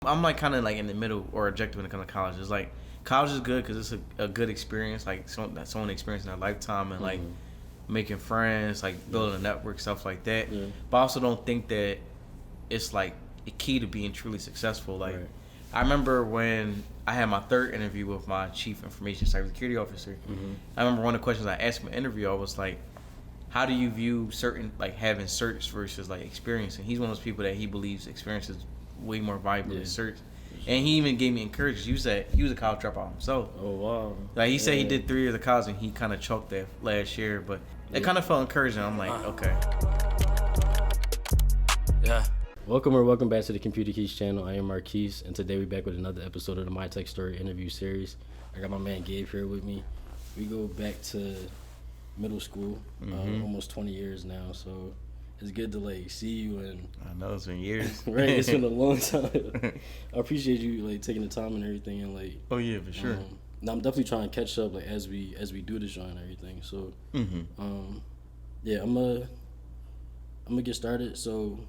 I'm like kind of like in the middle or objective when it comes to college. It's like college is good because it's a good experience, like someone experiencing their lifetime and like making friends, like building a network, stuff like that. Yeah. But I also don't think that it's like a key to being truly successful. Like I remember when I had my third interview with my chief information cybersecurity officer. I remember one of the questions I asked him in the interview, I was like, how do you view certain, like having certs versus like experience? And he's one of those people that he believes experience is way more valuable than certs. And he even gave me encouragement. He said he was a college dropout himself. Oh wow! Like he said he did 3 years of college and he kind of chalked that last year, but it kind of felt encouraging. I'm like, okay. Yeah. Welcome back to the Computer Keys channel. I am Marquise, and today we're back with another episode of the My Tech Story interview series. I got my man Gabe here with me. We go back to middle school, almost 20 years now, so it's good to like see you. And I know it's been years. Right, it's been a long time. I appreciate you like taking the time and everything, and like oh yeah, for sure. Now I'm definitely trying to catch up like as we do this show and everything. So yeah, I'm gonna get started. So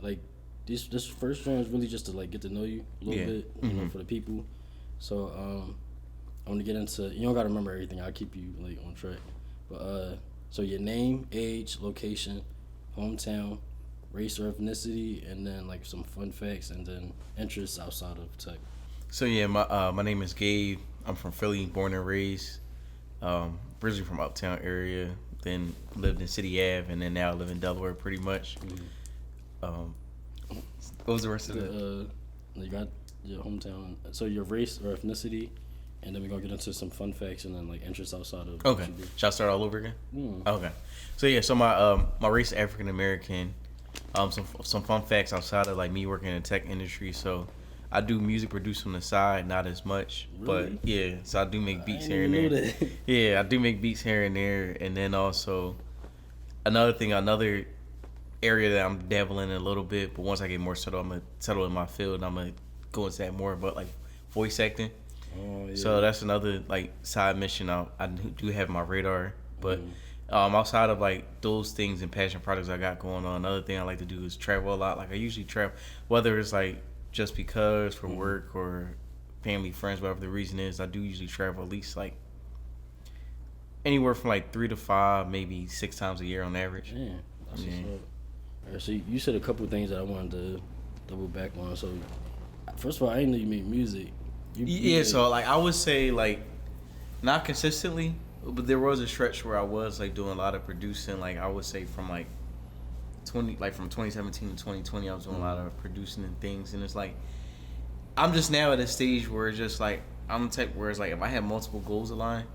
like this first round is really just to like get to know you a little bit, you know, for the people. So I'm gonna get into, you don't gotta remember everything. I'll keep you like on track. But so your name, age, location, hometown, race or ethnicity, and then like some fun facts, and then interests outside of tech. So yeah, my name is Gabe. I'm from Philly, born and raised. Originally from uptown area, then lived in City Ave, and then now live in Delaware pretty much. What was the rest of it? You got your hometown. So your race or ethnicity, and then we're gonna get into some fun facts and then like interests outside of. Okay. Should I start all over again? Okay. So yeah, so my race is African American. Some fun facts outside of like me working in the tech industry. So I do music produce on the side, not as much, really? But yeah. So I do make beats here and there. Yeah, I do make beats here and there, and then also another area that I'm dabbling in a little bit. But once I get more settled, I'm gonna settle in my field, and I'm gonna go into that more. But like voice acting. Oh, yeah. So that's another like side mission I do have on my radar. But outside of like those things and passion projects I got going on, another thing I like to do is travel a lot. Like I usually travel, whether it's like just because for work or family, friends, whatever the reason is. I do usually travel at least like anywhere from like 3 to 5, maybe 6 times a year on average. Yeah, that's what's up. All right, so you said a couple of things that I wanted to double back on. So first of all, I didn't know you made music. So like I would say like not consistently, but there was a stretch where I was like doing a lot of producing. Like I would say from like from 2017 to 2020, I was doing a lot of producing and things. And it's like I'm just now at a stage where it's just like I'm the type where it's like if I have multiple goals aligned,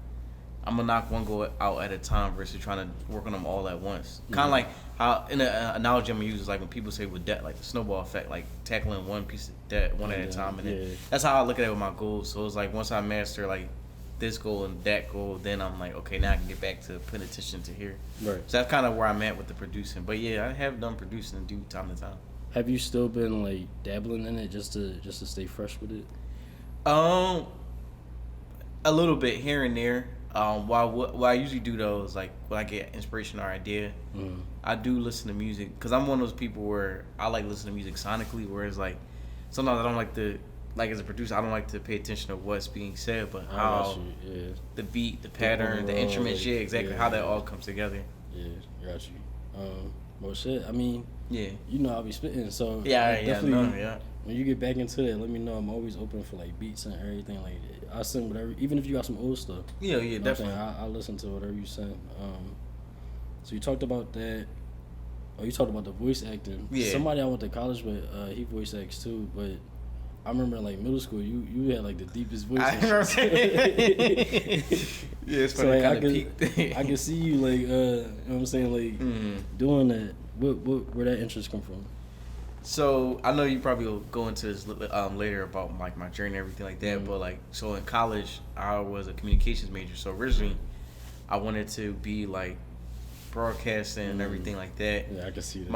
I'm gonna knock one goal out at a time versus trying to work on them all at once. Kind of like how in the analogy I'm gonna use is like when people say with debt, like the snowball effect, like tackling one piece of debt one at a time, and then that's how I look at it with my goals. So it's like once I master like this goal and that goal, then I'm like, okay, now I can get back to putting attention to here. Right. So that's kind of where I'm at with the producing. But yeah, I have done producing and do time to time. Have you still been like dabbling in it just to stay fresh with it? A little bit here and there. What I usually do though is like when I get inspiration or idea, I do listen to music because I'm one of those people where I like listening to music sonically. Whereas like sometimes I don't like to, like as a producer, I don't like to pay attention to what's being said, but how the beat, the pattern, the instruments, how that all comes together. Yeah, got you. Well, shit. I mean, you know I'll be spitting, so definitely. When you get back into that, let me know. I'm always open for like beats and everything. Like I send whatever, even if you got some old stuff. Yeah, definitely. I'll listen to whatever you send. So you talked about that. Oh, you talked about the voice acting. Yeah. Somebody I went to college with, he voice acts too. But I remember in like middle school, you had like the deepest voice. I remember. Yeah, it's funny. So, I can see you like, you know what I'm saying, like doing that. Where that interest come from? So I know you probably will go into this later about like my journey and everything like that. But like, so in college, I was a communications major. So originally, I wanted to be like broadcasting and everything like that. Yeah, I can see that.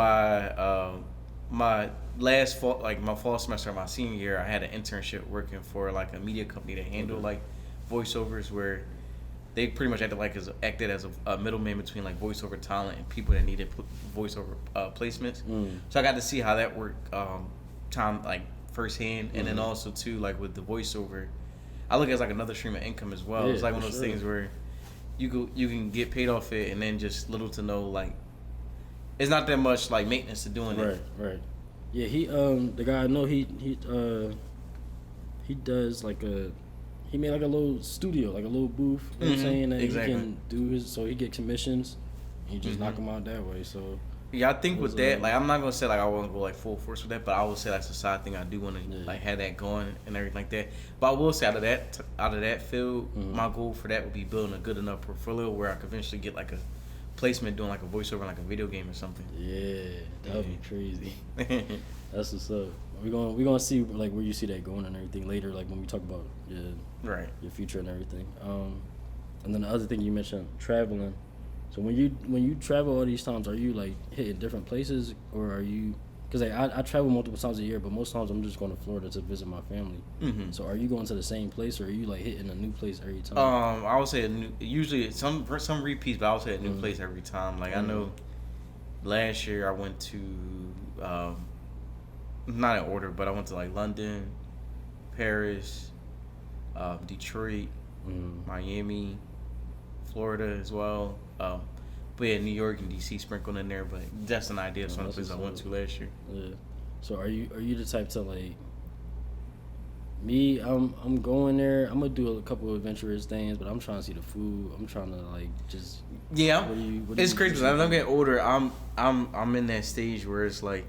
My last fall, like my fall semester of my senior year, I had an internship working for like a media company that handled like voiceovers, where they pretty much acted as a middleman between like voiceover talent and people that needed voiceover placements. So I got to see how that worked. firsthand, and then also too like with the voiceover, I look at it as like another stream of income as well. Yeah, It's like one of for those things where you can get paid off it, and then just little to no like it's not that much like maintenance to doing it. Right. Yeah, the guy I know he does like he made like a little studio, like a little booth. You know what I'm saying? That Exactly. he can do so he get commissions. And he just knock them out that way. So yeah, I think with that, like I'm not gonna say like I want to go like full force with that, but I will say that's a side thing I do want to like have that going and everything like that. But I will say out of that field, my goal for that would be building a good enough portfolio where I could eventually get like a placement doing like a voiceover in like a video game or something. Yeah, that would be crazy. That's what's up. We're gonna see like where you see that going and everything later, like when we talk about your future and everything. And then the other thing you mentioned, traveling. So when you travel all these times, are you like hitting different places, or are you? Because like, I travel multiple times a year, but most times I'm just going to Florida to visit my family. So are you going to the same place, or are you like hitting a new place every time? I would say usually some repeats, but I would say a new place every time. Like I know last year I went to not in order, but I went to like London, Paris, Detroit, Miami, Florida as well. But yeah, New York and DC sprinkled in there. But that's an idea of some of the places I went to last year. Yeah. So are you the type to like? Me, I'm going there. I'm gonna do a couple of adventurous things, but I'm trying to see the food. I'm trying to like just. Yeah, it's crazy. As I'm getting older, I'm in that stage where it's like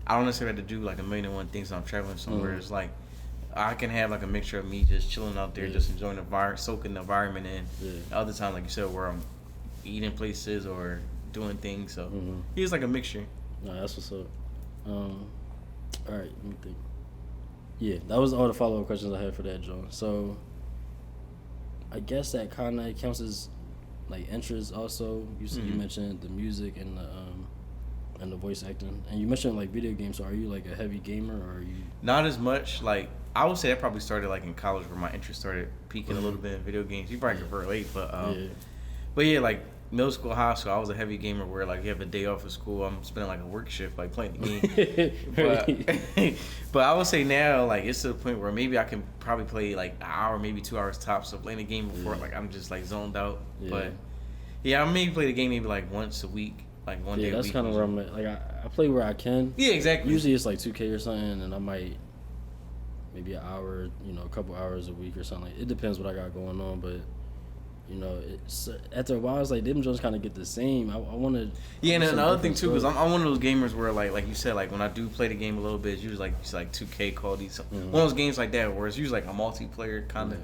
I don't necessarily have to do like a million and one things when I'm traveling somewhere. It's like I can have like a mixture of me just chilling out there, just enjoying the environment, soaking the environment in. The other time, like you said, where I'm eating places or doing things. So it's like a mixture. No, that's what's up. All right, let me think. Yeah, that was all the follow-up questions I had for that, Joe. So I guess that kind of counts as like interests also. You mentioned the music and the voice acting, and you mentioned like video games. So are you like a heavy gamer, or are you? Not as much. Like I would say that probably started like in college, where my interest started peaking a little bit in video games. You probably could relate, but yeah, like middle school, high school, I was a heavy gamer where like you have a day off of school, I'm spending like a work shift like playing the game. but I would say now like it's to the point where maybe I can probably play like an hour, maybe 2 hours tops of playing the game before like I'm just like zoned out. But yeah, I maybe play the game maybe like once a week, like one day a week. Yeah, that's kind of where I'm at. Like I play where I can. Yeah, exactly. Usually it's like 2K or something, and I might maybe an hour, a couple hours a week or something. It depends what I got going on, but. It's after a while, it's like them joints kind of get the same. I want to. Yeah, and another thing too, because I'm one of those gamers where like you said, like when I do play the game a little bit, it's usually like 2K, Call of Duty, one of those games like that where it's usually like a multiplayer kind of.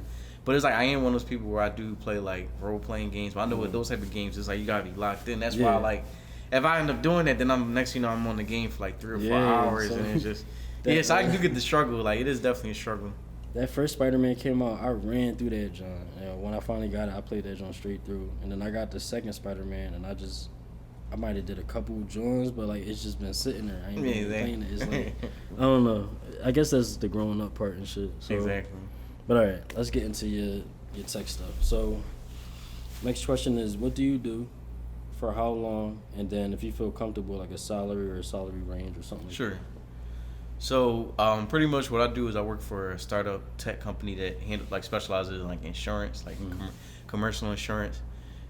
But it's like I am one of those people where I do play like role playing games. But I know with those type of games, it's like you gotta be locked in. That's why like if I end up doing that, then I'm I'm on the game for like 3 or 4 hours, and it's just so I do get the struggle. Like it is definitely a struggle. That first Spider-Man came out, I ran through that John. And when I finally got it, I played that John straight through. And then I got the second Spider-Man, and I might have did a couple Johns, but like it's just been sitting there. I ain't been playing it. It's like I don't know. I guess that's the growing up part and shit. So, exactly. But all right, let's get into your tech stuff. So, next question is, what do you do, for how long, and then if you feel comfortable, like a salary or a salary range or something. Sure. So pretty much what I do is I work for a startup tech company that specializes in like insurance, like commercial insurance.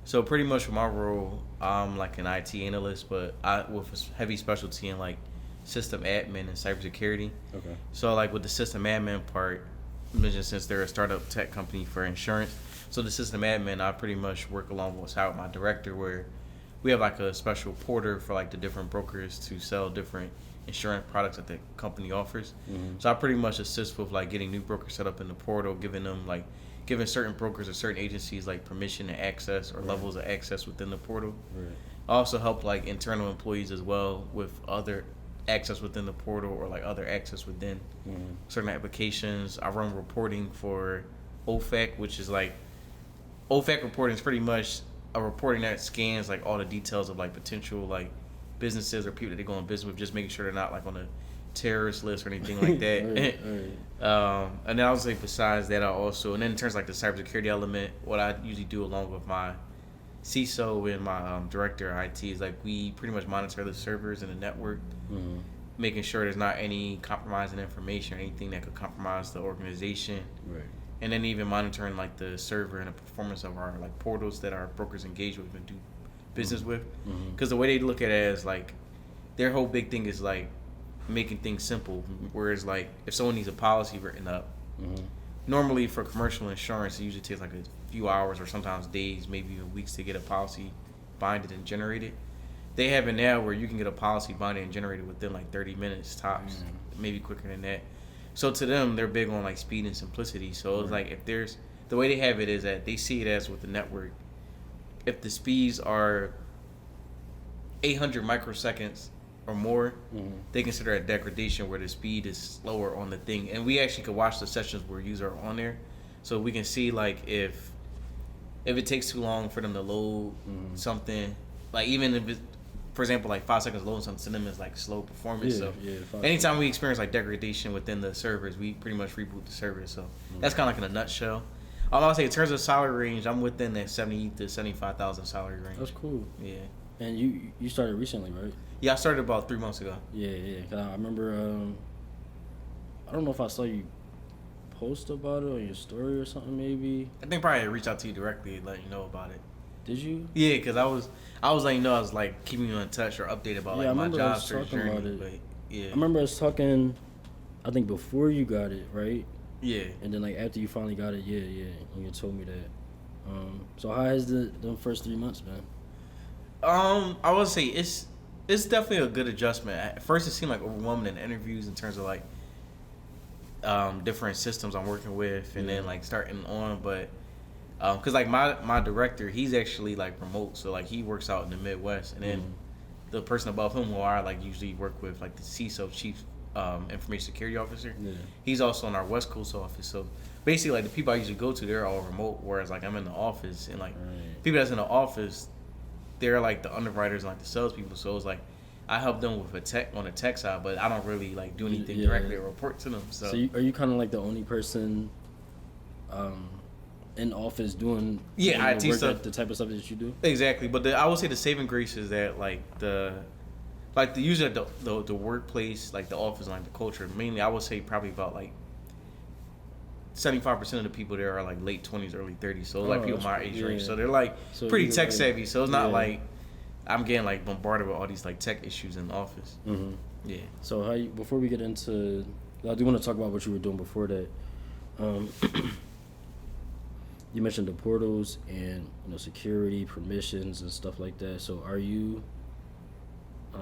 So pretty much for my role, I'm like an IT analyst, but with a heavy specialty in like system admin and cybersecurity. Okay. So like with the system admin part, since they're a startup tech company for insurance, so the system admin, I pretty much work alongside with my director, where we have like a special porter for like the different brokers to sell different insurance products that the company offers. So I pretty much assist with like getting new brokers set up in the portal, giving certain brokers or certain agencies like permission to access or levels of access within the portal. I also help like internal employees as well with other access within the portal or like other access within certain applications. I run reporting for OFAC, which is like OFAC reporting is pretty much a reporting that scans like all the details of like potential like businesses or people that they go in business with, just making sure they're not like on a terrorist list or anything like that. And then I would say besides that, and then in terms of like the cybersecurity element, what I usually do along with my CISO and my director of IT is like we pretty much monitor the servers and the network making sure there's not any compromising information or anything that could compromise the organization. Right. And then even monitoring like the server and the performance of our like portals that our brokers engage with and do business with. Because the way they look at it is like their whole big thing is like making things simple. Whereas like if someone needs a policy written up, normally for commercial insurance it usually takes like a few hours or sometimes days, maybe even weeks to get a policy binded and generated. They have it now where you can get a policy binded and generated within like 30 minutes tops, maybe quicker than that. So to them, they're big on like speed and simplicity. So it's like if there's the way they have it is that they see it as with the network. If the speeds are 800 microseconds or more, they consider a degradation where the speed is slower on the thing. And we actually could watch the sessions where users are on there, so we can see like if it takes too long for them to load something, like even if it, for example, like 5 seconds loading something to them is like slow performance. So anytime we experience like degradation within the servers, we pretty much reboot the server. So that's kind of like in a nutshell. I'll say in terms of salary range, I'm within that 70 to 75,000 salary range. That's cool. Yeah. And you started recently, right? Yeah, I started about 3 months ago. Yeah. 'Cause I remember, I don't know if I saw you post about it on your story or something, maybe. I think probably I reached out to you directly to let you know about it. Did you? Yeah, because I was letting you know I was like keeping you in touch or updated about like my job search journey. But yeah, I remember us talking. I think before you got it, right? Yeah. And then like after you finally got it, yeah, and you told me that. So how has the first 3 months been? I would say it's definitely a good adjustment. At first, it seemed like overwhelming in interviews in terms of like different systems I'm working with, and then like starting on, but. Cause like my director, he's actually like remote, so like he works out in the Midwest, and then the person above him, who I like usually work with, like the CISO, Chief Information Security Officer, he's also in our West Coast office. So basically, like the people I usually go to, they're all remote, whereas like I'm in the office, and like people that's in the office, they're like the underwriters and like the salespeople. So it's like I help them with on the tech side, but I don't really like do anything directly or report to them. So are you kind of like the only person? In office doing IT work, stuff, the type of stuff that you do. Exactly, but I would say the saving grace is that like the user the workplace, like the office, like the culture. Mainly, I would say probably about like 75% of the people there are like late 20s, early 30s. So like people my age range, so they're like pretty tech savvy. So it's not like I'm getting like bombarded with all these like tech issues in the office. Yeah. So before we get into, I do want to talk about what you were doing before that. You mentioned the portals and security, permissions, and stuff like that. So are you, I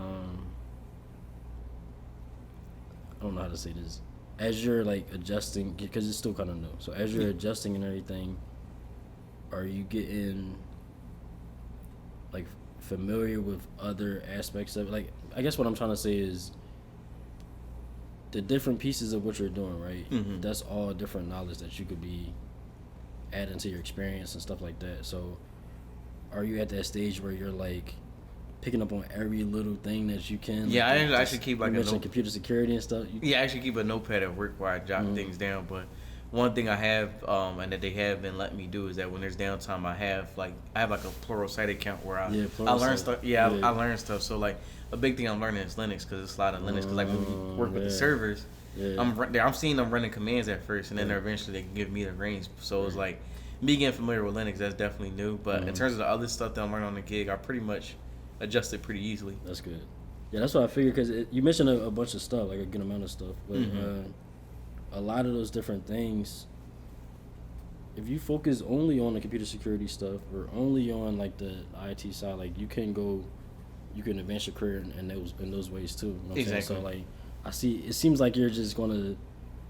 don't know how to say this, as you're like adjusting, because it's still kind of new. So as you're adjusting and everything, are you getting like familiar with other aspects of it? Like, I guess what I'm trying to say is the different pieces of what you're doing, right? That's all different knowledge that you could be add into your experience and stuff like that. So are you at that stage where you're like picking up on every little thing that you can? Yeah, I actually keep like a computer security and stuff. I actually keep a notepad at work where I jot things down. But one thing I have and that they have been letting me do is that when there's downtime, I have like a plural site account where I learn stuff. I learn stuff. So like a big thing I'm learning is Linux, because it's a lot of Linux. Because like when we work with the servers, I'm seeing them running commands at first, and then eventually they can give me the reins. So it's like me getting familiar with Linux, that's definitely new. But in terms of the other stuff that I'm learning on the gig, I pretty much adjusted pretty easily. That's good. Yeah, that's what I figured, because you mentioned a bunch of stuff, like a good amount of stuff. But a lot of those different things, if you focus only on the computer security stuff or only on like the IT side, like you can advance your career in those ways too. You know what I'm saying? So like it seems like you're just gonna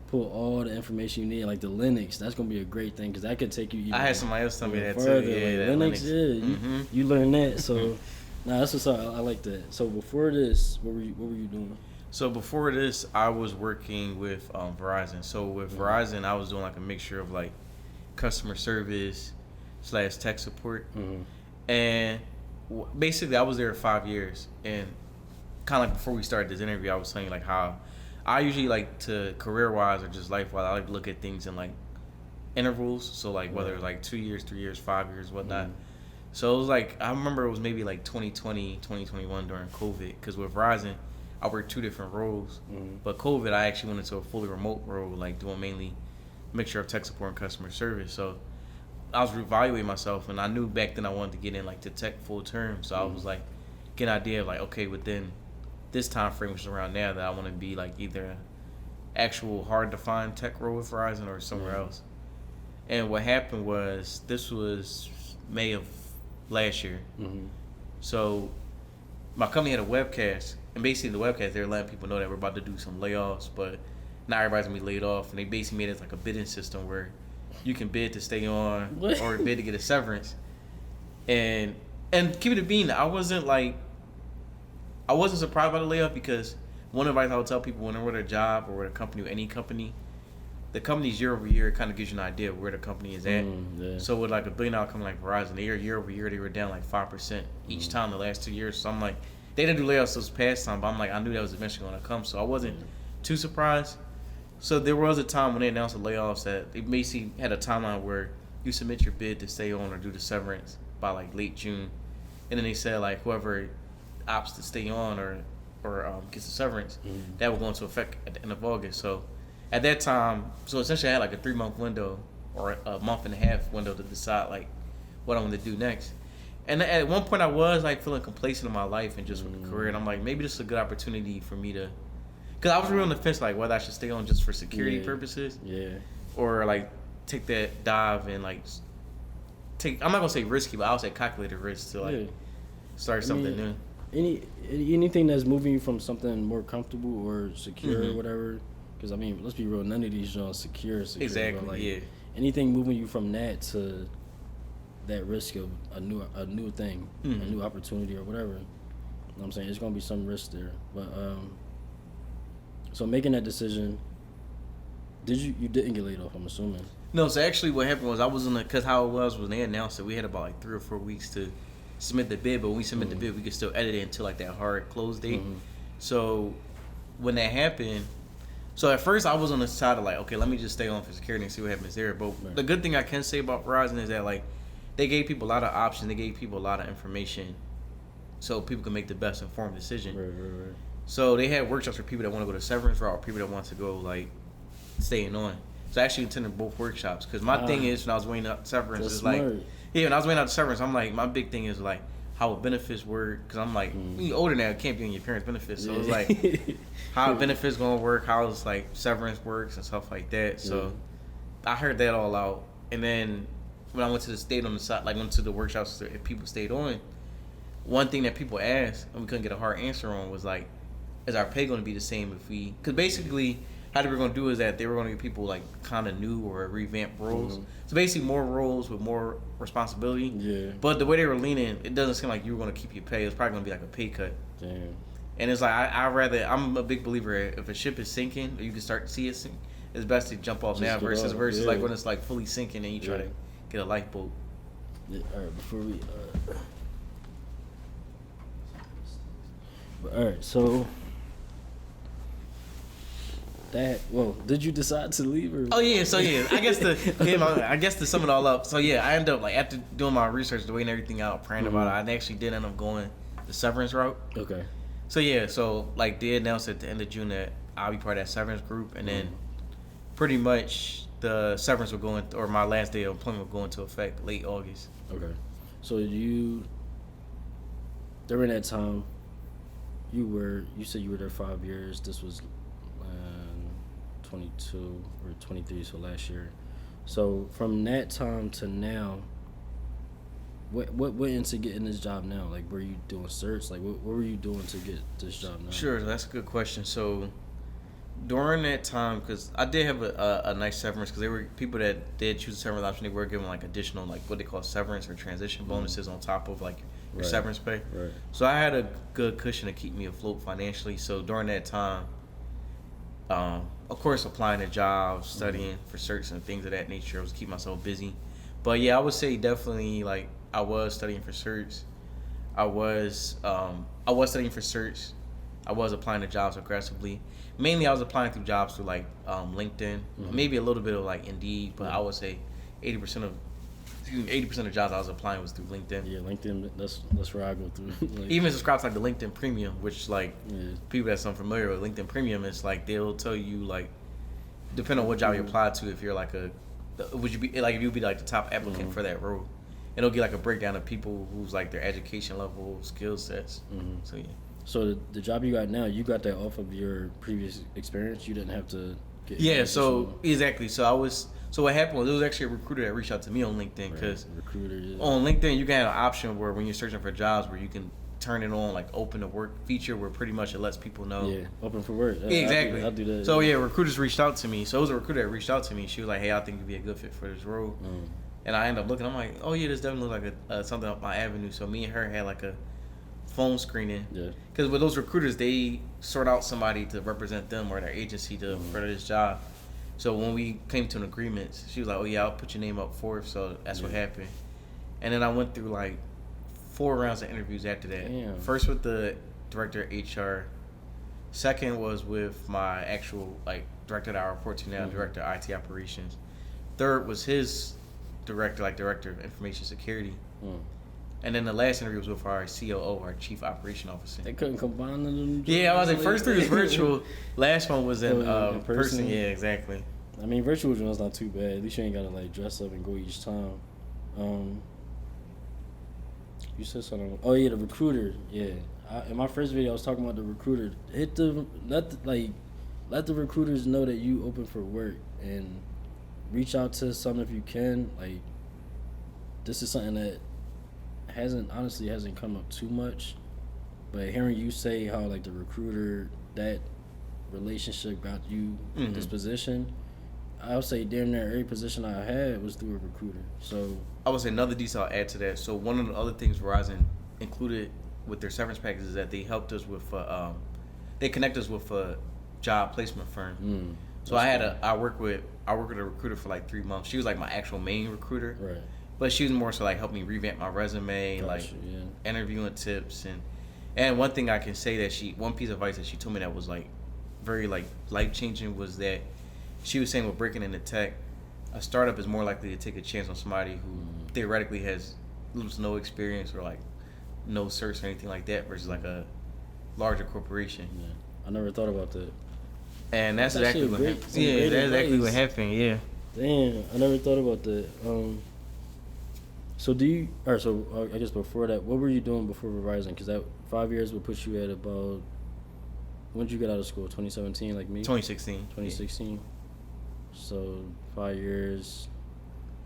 pull all the information you need, like the Linux. That's gonna be a great thing, because that could take you even. I had somebody else tell me that further. too. Yeah, like Linux. You learn that. So that's what's up. I like that. So before this, what were you doing? So before this, I was working with Verizon. So with Verizon, I was doing like a mixture of like customer service / tech support, and basically I was there 5 years. And kind of like before we started this interview, I was saying like how I usually like to career-wise or just life-wise, I like to look at things in like intervals. So like whether it's like 2 years, 3 years, 5 years, whatnot. So it was like, I remember it was maybe like 2020, 2021 during COVID, because with Verizon, I worked 2 different roles. Mm-hmm. But COVID, I actually went into a fully remote role, like doing mainly mixture of tech support and customer service. So I was reevaluating myself, and I knew back then I wanted to get in like to tech full term. So I was like, get an idea of like, okay, within this time frame, which is around now, that I want to be like either actual hard to find tech role with Verizon or somewhere else. And what happened was, this was May of last year. Mm-hmm. So my company had a webcast, and basically the webcast, they were letting people know that we're about to do some layoffs, but not everybody's gonna be laid off. And they basically made it like a bidding system where you can bid to stay on or bid to get a severance. And keep it being, I wasn't surprised by the layoff, because one advice I would tell people when they're with a job or with a company, or any company, the company's year over year kind of gives you an idea of where the company is at. So with like $1 billion company like Verizon, year over year, they were down like 5% each time the last 2 years. So I'm like, they didn't do layoffs this past time, but I'm like, I knew that was eventually going to come. So I wasn't too surprised. So there was a time when they announced the layoffs that they basically had a timeline where you submit your bid to stay on or do the severance by like late June. And then they said like whoever opts to stay on or gets the severance, that will go into effect at the end of August. So at that time, so essentially I had like a 3-month window or a month and a half window to decide like what I wanted to do next. And at one point I was like feeling complacent in my life and just with the career, and I'm like, maybe this is a good opportunity for me to, because I was really on the fence like whether I should stay on just for security purposes, or like take that dive and like take, I'm not gonna say risky, but I would say calculated risk to like start something new. Anything that's moving you from something more comfortable or secure or whatever. Because I mean, let's be real, none of these are secure. Exactly. But like, anything moving you from that to that risk of a new thing, a new opportunity or whatever. You know what I'm saying? It's gonna be some risk there. But so making that decision, you didn't get laid off, I'm assuming. No, so actually what happened was I was because how it was when they announced it, we had about like 3 or 4 weeks to submit the bid, but when we submit the bid, we could still edit it until like that hard close date. So when that happened, so at first I was on the side of like, okay, let me just stay on for security and see what happens there. But the good thing I can say about Verizon is that like they gave people a lot of options, they gave people a lot of information, so people can make the best informed decision. Right. So they had workshops for people that want to go to severance route or people that want to go like staying on. So I actually attended both workshops, because my thing is when I was weighing out severance is like, when I was weighing out severance, I'm like, my big thing is like how benefits work, because I'm like, you older now, you can't be on your parents' benefits, so it's like how benefits gonna work, how it's like severance works and stuff like that. So I heard that all out, and then when I went to the state on the side, like went to the workshops, if people stayed on, one thing that people asked and we couldn't get a hard answer on was like, is our pay going to be the same if we? Because basically, how they were going to do is that they were going to give people like kind of new or revamped roles. So basically, more roles with more responsibility. Yeah. But the way they were leaning, it doesn't seem like you were going to keep your pay. It's probably going to be like a pay cut. Damn. And it's like I'm a big believer, if a ship is sinking or you can start to see it sink, it's best to jump off now versus like when it's like fully sinking and you try to get a lifeboat. Yeah. All right. Before we. All right. So. Did you decide to leave or? Oh yeah, so yeah, I guess to sum it all up. So yeah, I ended up like after doing my research, the weighing everything out, praying about it, I actually did end up going the severance route. Okay. So yeah, so like they announced at the end of June that I'll be part of that severance group, and then pretty much the severance will go in, or my last day of employment will go into effect late August. Okay. So during that time, you said you were there 5 years. This was 22 or 23, so last year. So from that time to now, what went into getting this job now? Like, were you doing certs? Like, what were you doing to get this job now? Sure, that's a good question. So during that time, because I did have a nice severance, because there were people that did choose a severance option, they were given like additional, like what they call severance or transition bonuses on top of like your severance pay. Right. So I had a good cushion to keep me afloat financially. So during that time, of course, applying to jobs, studying for certs and things of that nature. I was keeping myself busy. But yeah, I would say definitely like I was studying for certs. I was studying for certs. I was applying to jobs aggressively. Mainly, I was applying through jobs through like LinkedIn, maybe a little bit of like Indeed, but I would say 80% of 80% of jobs I was applying was through LinkedIn. Yeah, LinkedIn. That's where I go through. Like, Even subscribe to like the LinkedIn Premium, which like yeah. people that's unfamiliar with LinkedIn Premium, it's like they'll tell you like, depending on what job you apply to, if you're like would you be like if you'd be like the top applicant for that role, and it'll get like a breakdown of people who's like their education level, skill sets. So yeah. So the job you got now, you got that off of your previous experience. You didn't have to get. Yeah. So exactly. So what happened was it was actually a recruiter that reached out to me on LinkedIn because on LinkedIn you can have an option where when you're searching for jobs where you can turn it on like open to work feature where pretty much it lets people know. Yeah, open for work. Yeah, exactly. I'll do that. So yeah, recruiters reached out to me. So it was a recruiter that reached out to me. She was like, "Hey, I think you'd be a good fit for this role." And I ended up looking. I'm like, "Oh yeah, this definitely looks like something up my avenue." So me and her had like a phone screening. Yeah. Because with those recruiters, they sort out somebody to represent them or their agency for this job. So when we came to an agreement, she was like, "Oh yeah, I'll put your name up for it." So that's what happened. And then I went through like 4 rounds of interviews after that. Damn. First with the director of HR. Second was with my actual like director that I report to now, director of IT operations. Third was his director of information security. And then the last interview was with our COO, our chief operation officer. They couldn't combine them. Yeah, I was like, first 3 was virtual. Last one was in person. Yeah, exactly. I mean, virtual one's not too bad. At least you ain't gotta like dress up and go each time. You said something. Oh yeah, the recruiter. Yeah, in my first video, I was talking about the recruiter. Let the recruiters know that you open for work and reach out to some if you can. Like, this is something that hasn't come up too much, but hearing you say how like the recruiter, that relationship got you this position, I would say damn near every position I had was through a recruiter. So I would say another detail I'll add to that. So one of the other things Verizon included with their severance package is that they helped us with they connect us with a job placement firm. So I worked with a recruiter for like 3 months. She was like my actual main recruiter. Right. But she was more so like helping me revamp my resume, interviewing tips, and one thing I can say that one piece of advice that she told me that was like very like life changing was that she was saying with breaking into tech, a startup is more likely to take a chance on somebody who theoretically has little to no experience or like no certs or anything like that versus like a larger corporation. Yeah. I never thought about that. And that's exactly what happened. Yeah, that's exactly what happened. Yeah. Damn, I never thought about that. So I guess before that, what were you doing before Verizon? Because that 5 years would put you at about, when did you get out of school? 2017, like me? 2016. 2016. Yeah. So 5 years.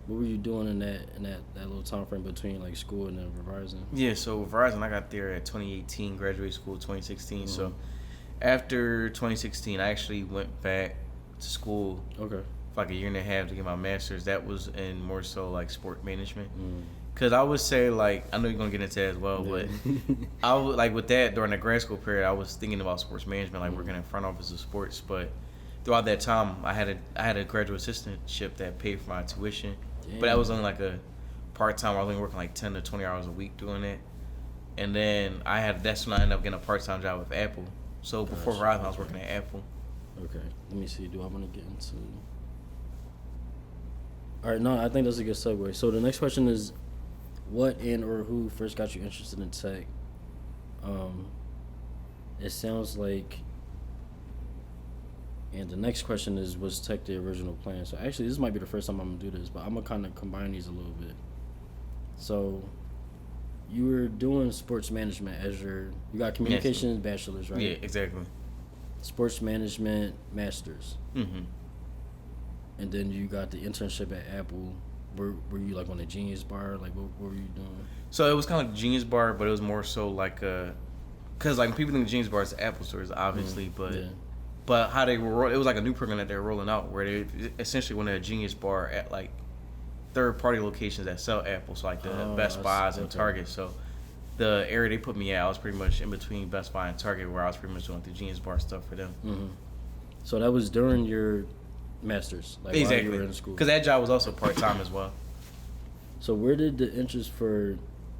What were you doing in that little time frame between like school and then Verizon? Yeah, so Verizon, I got there at 2018, graduated school 2016. So after 2016, I actually went back to school. Okay. For like a year and a half to get my master's. That was in more so like sport management. Cause I would say like, I know you're gonna get into that as well, but I would like with that during the grad school period, I was thinking about sports management, like working in front office of sports. But throughout that time, I had a graduate assistantship that paid for my tuition. Damn. But that was only like a part time. I was only working like 10 to 20 hours a week doing that. And then that's when I ended up getting a part time job with Apple. So before Verizon, I was working at Apple. Okay, let me see. Do I want to get into? All right, no, I think that's a good segue. So the next question is, what and or who first got you interested in tech? It sounds like, and the next question is, was tech the original plan? So actually, this might be the first time I'm gonna do this, but I'm gonna kind of combine these a little bit. So you were doing sports management as you got communications bachelor's, right? Yeah, exactly. Sports management master's. And then you got the internship at Apple. Were you like on the Genius Bar? Like what were you doing? So it was kind of like Genius Bar, but it was more so like because like people think Genius Bar is Apple stores, obviously, but how they were, it was like a new program that they were rolling out where they essentially went to a Genius Bar at like third-party locations that sell Apple, so like the Best Buys and Target. So the area they put me at, I was pretty much in between Best Buy and Target, where I was pretty much doing the Genius Bar stuff for them. So that was during your master's, like exactly, while you were in school. Because that job was also part-time as well. So where did the interest for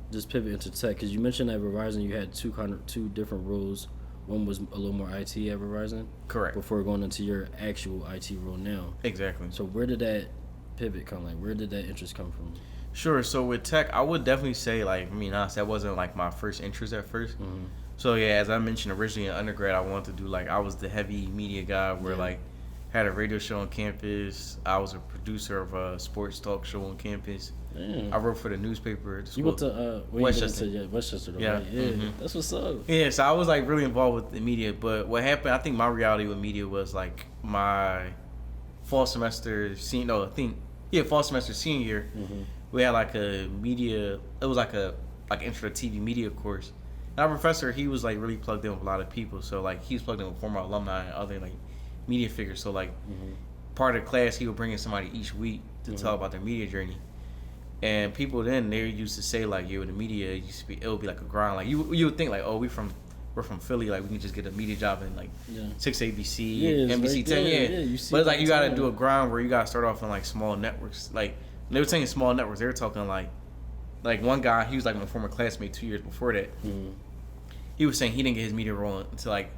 this pivot into tech? Because you mentioned at Verizon you had two different roles. One was a little more IT at Verizon. Correct. Before going into your actual IT role now. Exactly. So where did that pivot come? Like, where did that interest come from? Sure. So with tech, I would definitely say, like, I mean, honestly, that wasn't like my first interest at 1st. So yeah, as I mentioned originally in undergrad, I wanted to do like I was the heavy media guy where like had a radio show on campus. I was a producer of a sports talk show on campus. I wrote for the newspaper at the school. You went to Westchester. Westchester, though, yeah, right? Yeah, that's what's up. Yeah, so I was like really involved with the media. But what happened, I think my reality with media was like my fall semester fall semester senior year. We had like a media. It was like a intro to TV media course. And our professor, he was like really plugged in with a lot of people. So like he was plugged in with former alumni and other like media figures. So like part of the class, he would bring in somebody each week to tell about their media journey. And people then, they used to say like, the media it would be like a grind. Like you would think like, oh, we're from Philly, like we can just get a media job in like 6 ABC, NBC right 10, you see but it's like you got to time. do a grind where you got to start off in like small networks. Like they were saying small networks, they were talking like one guy, he was like my former classmate 2 years before that. He was saying he didn't get his media role until like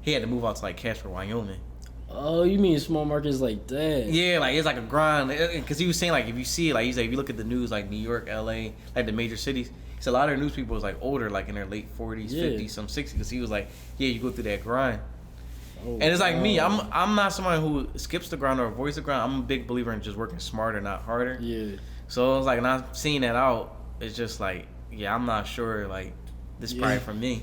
he had to move out to like Casper, Wyoming. Oh, you mean small markets like that? Yeah, like it's like a grind. Because he was saying like if you see it, like he's like if you look at the news like New York, LA, like the major cities, so a lot of news people was like older, like in their late 40s, 50s, some 60s. Because he was like, you go through that grind. And it's like me, I'm not someone who skips the grind or avoids the grind. I'm a big believer in just working smarter, not harder. Yeah. So it's like not seeing that out. It's just like, I'm not sure. Like this is probably for me.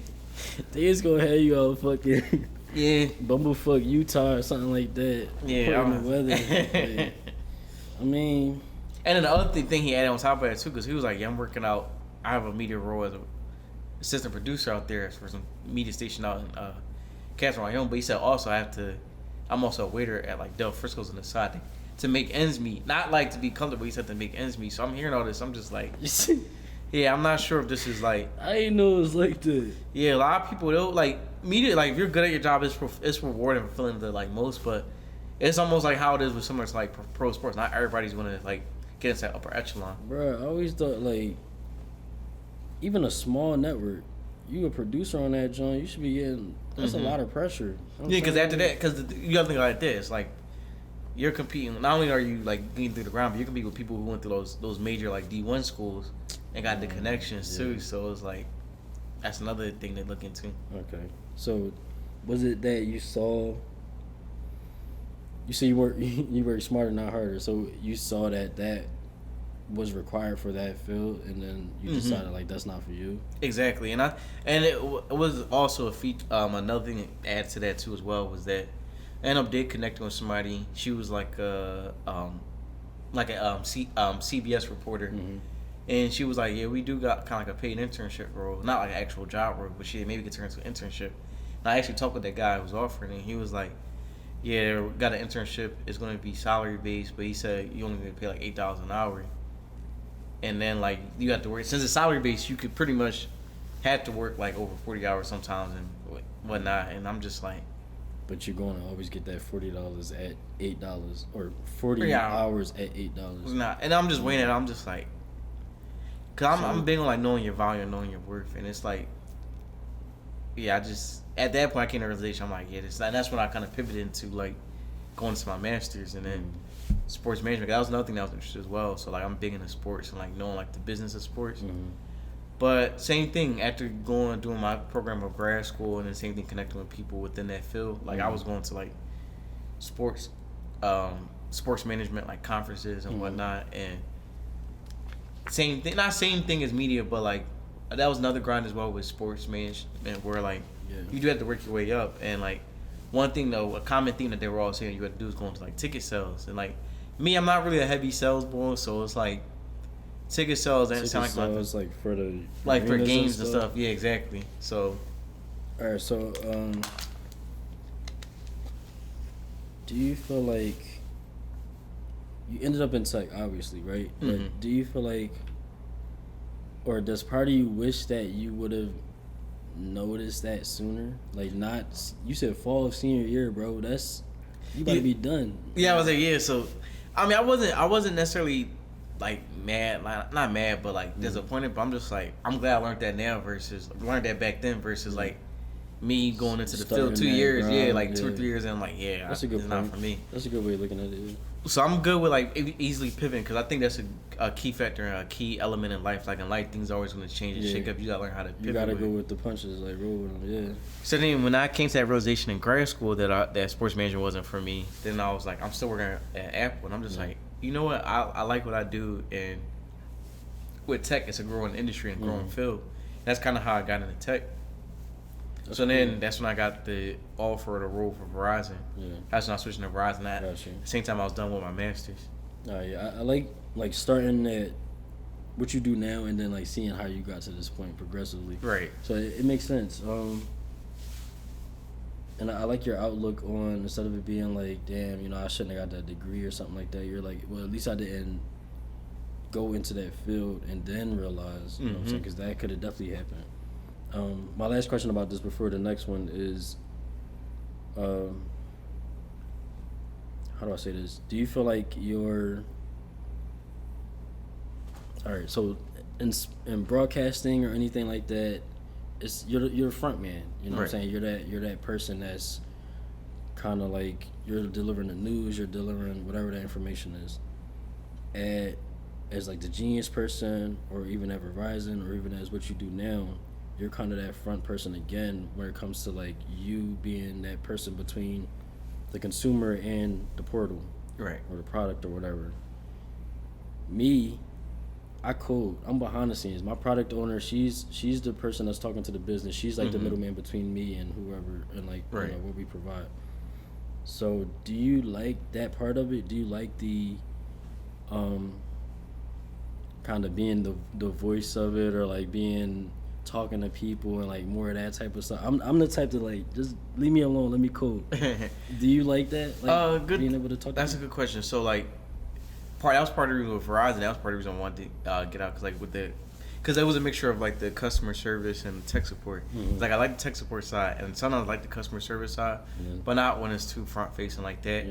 They just gonna have you all fucking. Bumblefuck Utah or something like that. Yeah, the weather. I mean, and then the other thing he added on top of that too, because he was like, I'm working out. I have a media role as an assistant producer out there for some media station out in Casper, Wyoming. But he said also I'm also a waiter at like Del Frisco's on the side to make ends meet, not like to be comfortable. He said to make ends meet. So I'm hearing all this. I'm just like, I'm not sure if this is like. I didn't know it was like that. Yeah, a lot of people though like. Media, like if you're good at your job, it's rewarding and fulfilling to like most, but it's almost like how it is with similar to like pro sports. Not everybody's gonna like get into that upper echelon. Bro, I always thought like even a small network, you a producer on that joint, you should be getting that's a lot of pressure. Yeah, because after that, because you gotta think like this, like you're competing. Not only are you like getting through the ground, but you're competing with people who went through those major like D1 schools and got the connections too. So it's like that's another thing to look into. Okay. So, was it that you saw? You say you work smarter, not harder. So you saw that was required for that field, and then you decided like that's not for you. Exactly, and it was also a feat. Another thing to add to that too as well was that I ended up connecting with somebody. She was like a CBS reporter. And she was like, we do got kind of like a paid internship role. Not like an actual job role, but she maybe could turn into an internship. And I actually talked with that guy who was offering it. And he was like, got an internship. It's going to be salary based. But he said you only going to pay like $8 an hour. And then like you have to work. Since it's salary based, you could pretty much have to work like over 40 hours sometimes and whatnot. And I'm just like. But you're going to always get that $40 at $8. Or 40 hours at $8. Nah. And I'm just waiting. I'm just like. Cause I'm big on like knowing your value and knowing your worth, and it's like, I just at that point I came to the realization I'm like, and that's when I kind of pivoted into like going to my master's and then sports management. That was another thing that was interesting as well. So like I'm big into sports and like knowing like the business of sports. But same thing after doing my program of grad school, and then same thing connecting with people within that field. Like I was going to like sports management like conferences and whatnot, and. Same thing, not same thing as media, but like that was another grind as well with sports management, where like you do have to work your way up. And like one thing though, a common thing that they were all saying you had to do is go into like ticket sales. And like me, I'm not really a heavy sales boy, so it's like ticket sales and sound like sales like for the for games and stuff. Yeah, exactly. So all right, so do you feel like you ended up in tech, obviously, right? But do you feel like, or does part of you wish that you would have noticed that sooner? Like, not, you said fall of senior year, bro. That's, you about to be done. Yeah, I was like, so, I mean, I wasn't necessarily, like, mad, like, not mad, but, like, disappointed, but I'm just, like, I'm glad I learned that now versus, learned that back then versus, like, me going into the field 2 years, 2 or 3 years, and I'm like, that's a good it's point. not for me. That's a good way of looking at it. So I'm good with like easily pivoting because I think that's a key factor and a key element in life. Like in life, things are always going to change and shake up. You gotta learn how to pivot. You gotta go with the punches, like roll with them. Yeah. So then when I came to that realization in grad school that sports management wasn't for me, then I was like, I'm still working at Apple, and I'm just like, you know what? I like what I do, and with tech, it's a growing industry and growing field. That's kind of how I got into tech. So then that's when I got the offer to role for Verizon. Yeah. That's when I switched to Verizon. At the same time, I was done with my master's. Yeah, I like starting at what you do now and then like seeing how you got to this point progressively. Right. So it makes sense. And I like your outlook on, instead of it being like, damn, you know, I shouldn't have got that degree or something like that. You're like, well, at least I didn't go into that field and then realize, you know what I'm saying? Because that could have definitely happened. My last question about this before the next one is, how do I say this? Do you feel like you're, all right, so in broadcasting or anything like that, you're a front man, you know what I'm saying? You're that person that's kind of like, you're delivering the news, you're delivering whatever that information is. As like the genius person, or even at Verizon, or even as what you do now, you're kind of that front person again when it comes to like you being that person between the consumer and the portal, right, or the product or whatever. Me, I code. I'm behind the scenes. My product owner, she's the person that's talking to the business. She's like the middleman between me and whoever, and like you know, what we provide. So, do you like that part of it? Do you like the kind of being the voice of it, or like talking to people and like more of that type of stuff? I'm the type to like, just leave me alone, let me code. Do you like that? Like good. Being able to talk. That's a good question. So like, that was part of the reason with Verizon. That was part of the reason I wanted to get out, because it was a mixture of like the customer service and tech support. Like I like the tech support side, and sometimes I like the customer service side, but not when it's too front facing like that.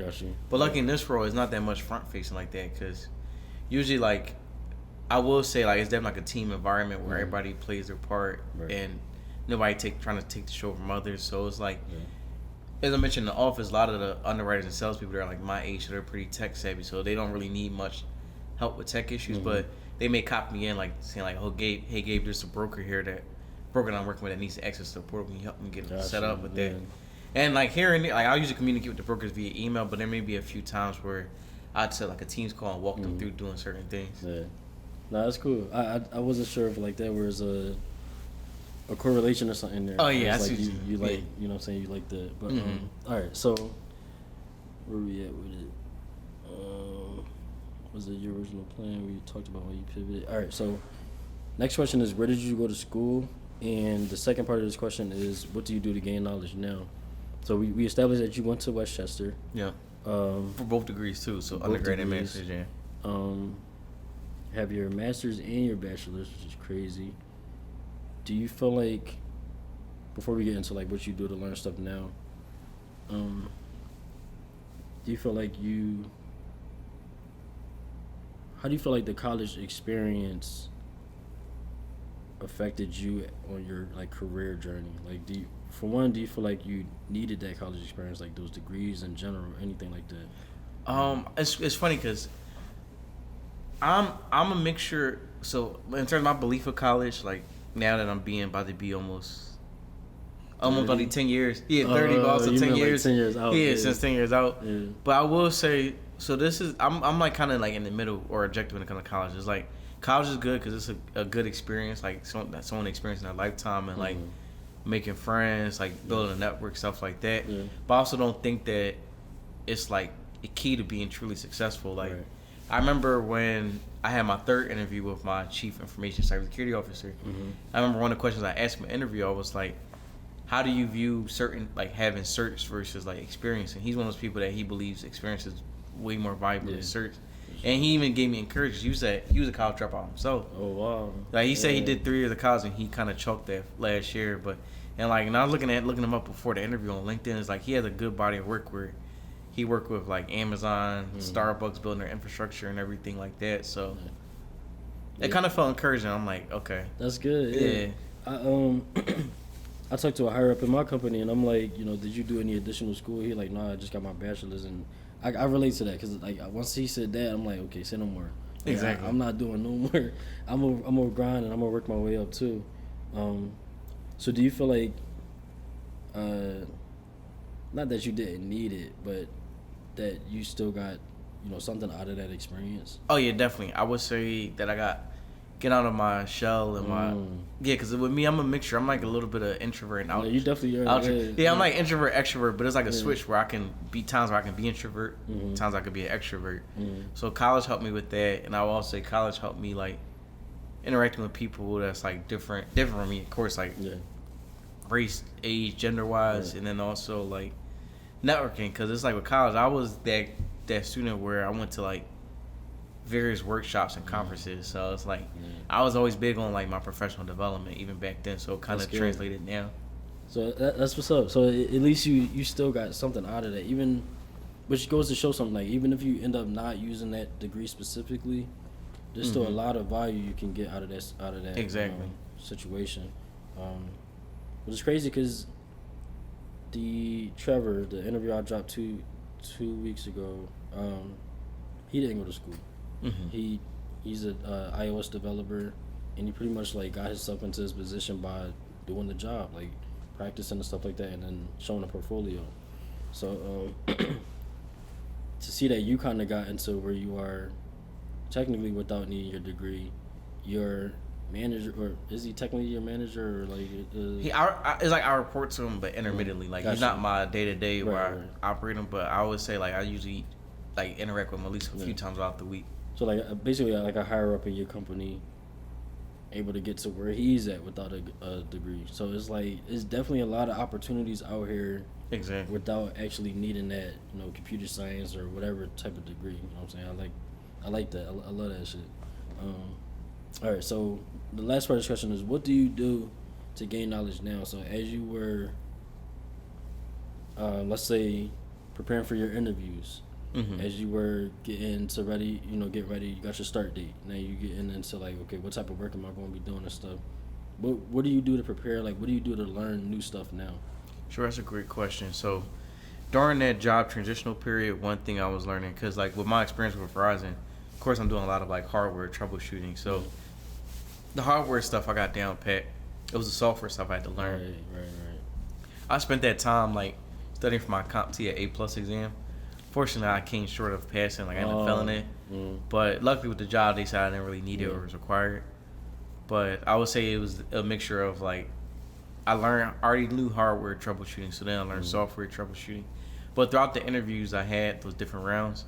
But lucky in this role, it's not that much front facing like that, because usually like, I will say like it's definitely like a team environment where everybody plays their part and nobody trying to take the show from others. So it's like, as I mentioned in the office, a lot of the underwriters and salespeople are like my age, so they're pretty tech savvy, so they don't really need much help with tech issues. But they may copy me in, like saying like, "Oh, Gabe, hey Gabe, there's a broker here that I'm working with that needs access to the portal. Can you help me get set up with that?" And like here and there, like I usually communicate with the brokers via email, but there may be a few times where I'd set like a Teams call and walk them through doing certain things. Yeah. No, that's cool. I wasn't sure if like there was a correlation or something there. Oh yeah, like you like, you know what I'm saying, you like the, but all right, so where we at with it? Was it your original plan where you talked about how you pivoted? All right, so next question is, where did you go to school? And the second part of this question is, what do you do to gain knowledge now? So we established that you went to Westchester. Yeah. For both degrees too, so undergrad and master's. Yeah. Have your master's and your bachelor's, which is crazy. Do you feel like, before we get into like what you do to learn stuff now, do you feel like how do you feel like the college experience affected you on your like career journey? Like, do you feel like you needed that college experience, like those degrees in general, or anything like that? It's funny because I'm a mixture. So in terms of my belief of college, like now that I'm about to be almost about 10 years. Yeah, 30, but also 10 years. Like 10 years out. Yeah, since 10 years out. Yeah. But I will say, so this is, I'm like kind of like in the middle or objective when it comes to college. It's like, college is good because it's a good experience, like someone experienced in their lifetime, and like making friends, like building a network, stuff like that. Yeah. But I also don't think that it's like a key to being truly successful. Like, I remember when I had my third interview with my chief information cybersecurity officer. I remember one of the questions I asked him in the interview, I was like, how do you view certain, like having certs versus like experience? And he's one of those people that he believes experience is way more valuable than certs. And he even gave me encouragement. He was a college dropout himself. Oh wow! Like he said, he did 3 years of college and he kind of chalked that last year. And I was looking him up before the interview on LinkedIn. It's like he has a good body of work where he worked with like Amazon, Starbucks, building their infrastructure and everything like that. So it kind of felt encouraging. I'm like, okay, that's good. Yeah. I talked to a higher up in my company and I'm like, did you do any additional school? He like, nah, I just got my bachelor's, and I relate to that because like once he said that, I'm like, okay, say no more. Like, Exactly. I'm not doing no more. I'm gonna grind and I'm gonna work my way up too. So do you feel like, not that you didn't need it, but that you still got, something out of that experience? Oh yeah, definitely. I would say that I got get out of my shell and my because with me I'm a mixture. I'm like a little bit of introvert and Yeah, you definitely are. Yeah, I'm like introvert extrovert, but it's like a switch where I can be times where I can be introvert, times I could be an extrovert. So college helped me with that, and I will also say college helped me like interacting with people that's like different from me. Of course, like race, age, gender wise, and then also like networking, because it's like with college I was that student where I went to like various workshops and conferences, so it's like I was always big on like my professional development even back then, so it kind of translated now. So that's what's up. So at least you still got something out of that, even, which goes to show something, like even if you end up not using that degree specifically, there's still a lot of value you can get out of that Exactly. situation. But it's crazy because Trevor, the interview I dropped two weeks ago, he didn't go to school. He's a iOS developer, and he pretty much like got himself into his position by doing the job, like practicing and stuff like that, and then showing a portfolio. So to see that you kind of got into where you are, technically without needing your degree, your manager, or is he technically your manager, or like? It's like I report to him, but intermittently. Like he's not my day to day where I operate him, but I would say like I usually like interact with him at least a few times throughout the week. So like basically like a higher up in your company, able to get to where he's at without a degree. So it's like it's definitely a lot of opportunities out here. Exactly. Without actually needing that, computer science or whatever type of degree. You know what I'm saying? I like that. I love that shit. All right. So the last part of this question is, what do you do to gain knowledge now? So as you were, let's say, preparing for your interviews. As you were getting to ready, get ready, you got your start date. Now you getting into like, okay, what type of work am I going to be doing and stuff? What do you do to prepare? Like, what do you do to learn new stuff now? Sure, that's a great question. So during that job transitional period, one thing I was learning, because like with my experience with Verizon, of course I'm doing a lot of like hardware troubleshooting. So the hardware stuff I got down pat. It was the software stuff I had to learn. Right. I spent that time like studying for my Qomputer A+ exam. Fortunately, I came short of passing. Like I ended up failing it. But luckily with the job, they said I didn't really need it or it was required. But I would say it was a mixture of like I already knew hardware troubleshooting, so then I learned software troubleshooting. But throughout the interviews I had, those different rounds,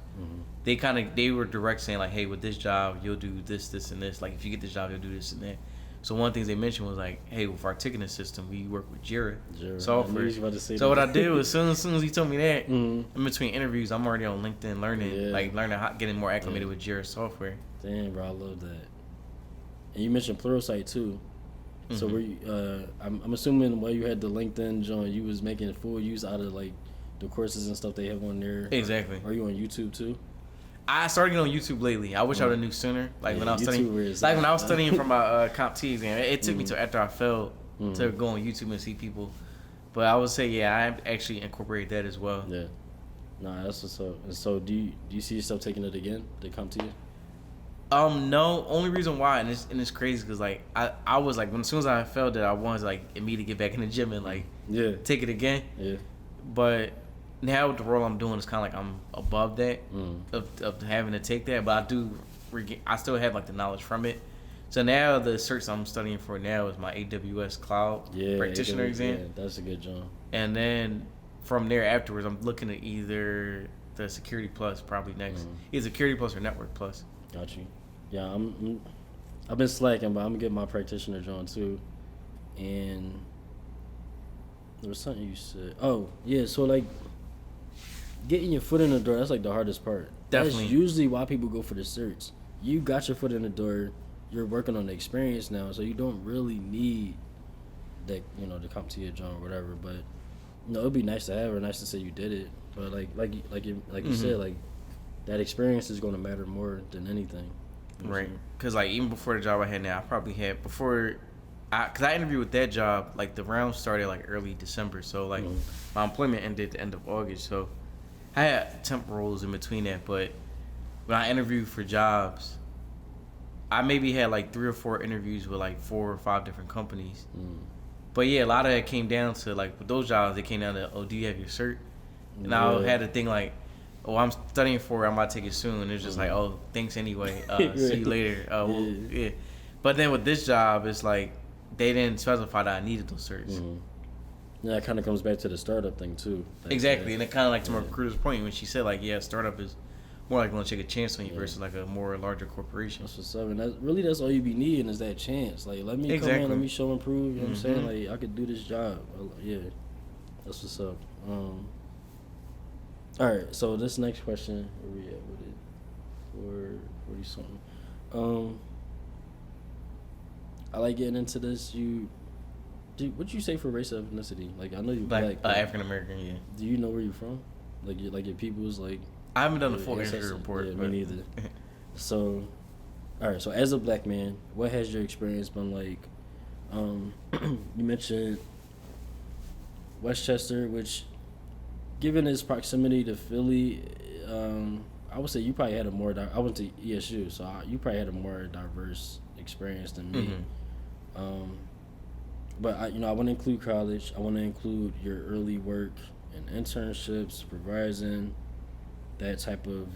they were direct saying like, hey, with this job you'll do this, this, and this. Like if you get this job, you'll do this and that. So one of the things they mentioned was like, hey, with our ticketing system, we work with Jira software. So what I did was as soon as he told me that, in between interviews, I'm already on LinkedIn learning how getting more acclimated with Jira software. Damn, bro, I love that. And you mentioned Pluralsight too. So were you, I'm assuming while you had the LinkedIn joint, you was making full use out of like the courses and stuff they have on there. Exactly. Are you on YouTube too? I started getting on YouTube lately. I wish I would have knew sooner. Like when I was studying for my Qomputer exam, it took me till after I failed to go on YouTube and see people. But I would say, I actually incorporate that as well. Yeah. Nah, that's what's up. And so do you see yourself taking it again, the Qomputer? No. Only reason why, and it's crazy because like I was like as soon as I failed it, I wanted to like immediately get back in the gym and like take it again. Yeah. But now with the role I'm doing, it's kind of like I'm above that of having to take that, but I still have like the knowledge from it. So now the cert I'm studying for now is my AWS Cloud Practitioner exam. Yeah, that's a good job. And then from there afterwards, I'm looking at either the Security Plus probably next, either Security Plus or Network Plus. Got you. Yeah, I've been slacking, but I'm gonna get my practitioner job too. And there was something you said. Oh yeah, so like, getting your foot in the door, that's like the hardest part. Definitely. That's usually why people go for the certs. You got your foot in the door, you're working on the experience now, so you don't really need that, the Qomputer job or whatever. But it'd be nice to have, or nice to say you did it. But like you said, like that experience is going to matter more than anything. Right. Because like even before the job I had now, I probably had because I interviewed with that job, like the round started like early December, so like my employment ended at the end of August, so I had temp roles in between that, but when I interviewed for jobs, I maybe had like 3 or 4 interviews with like 4 or 5 different companies. But yeah, a lot of it came down to like with those jobs, it came down to, oh, do you have your cert? And I had to think like, oh, I'm studying for it, I'm about to take it soon. And it's just like, oh, thanks anyway. See you later. Well, yeah. But then with this job, it's like they didn't specify that I needed those certs. Yeah, it kind of comes back to the startup thing too. Like, exactly, and it kind of like to my recruiter's point when she said like, yeah, startup is more like going to take a chance on you versus like a more larger corporation. That's what's up, and that's all you be needing is that chance. Like, let me come in, let me show and prove. You know what I'm saying? Like, I could do this job. Yeah, that's what's up. All right, so this next question, where we at with it? 40 something. I like getting into this. What'd you say for race or ethnicity? Like, I know you're black. African American, yeah. Do you know where you're from? Like your people's like. I haven't done the full history report. Yeah, me neither. So, all right. So, as a black man, what has your experience been like? You mentioned Westchester, which, given its proximity to Philly, I would say you probably had a more. I went to ESU, so you probably had a more diverse experience than me. But I want to include college. I want to include your early work and internships, for Verizon, that type of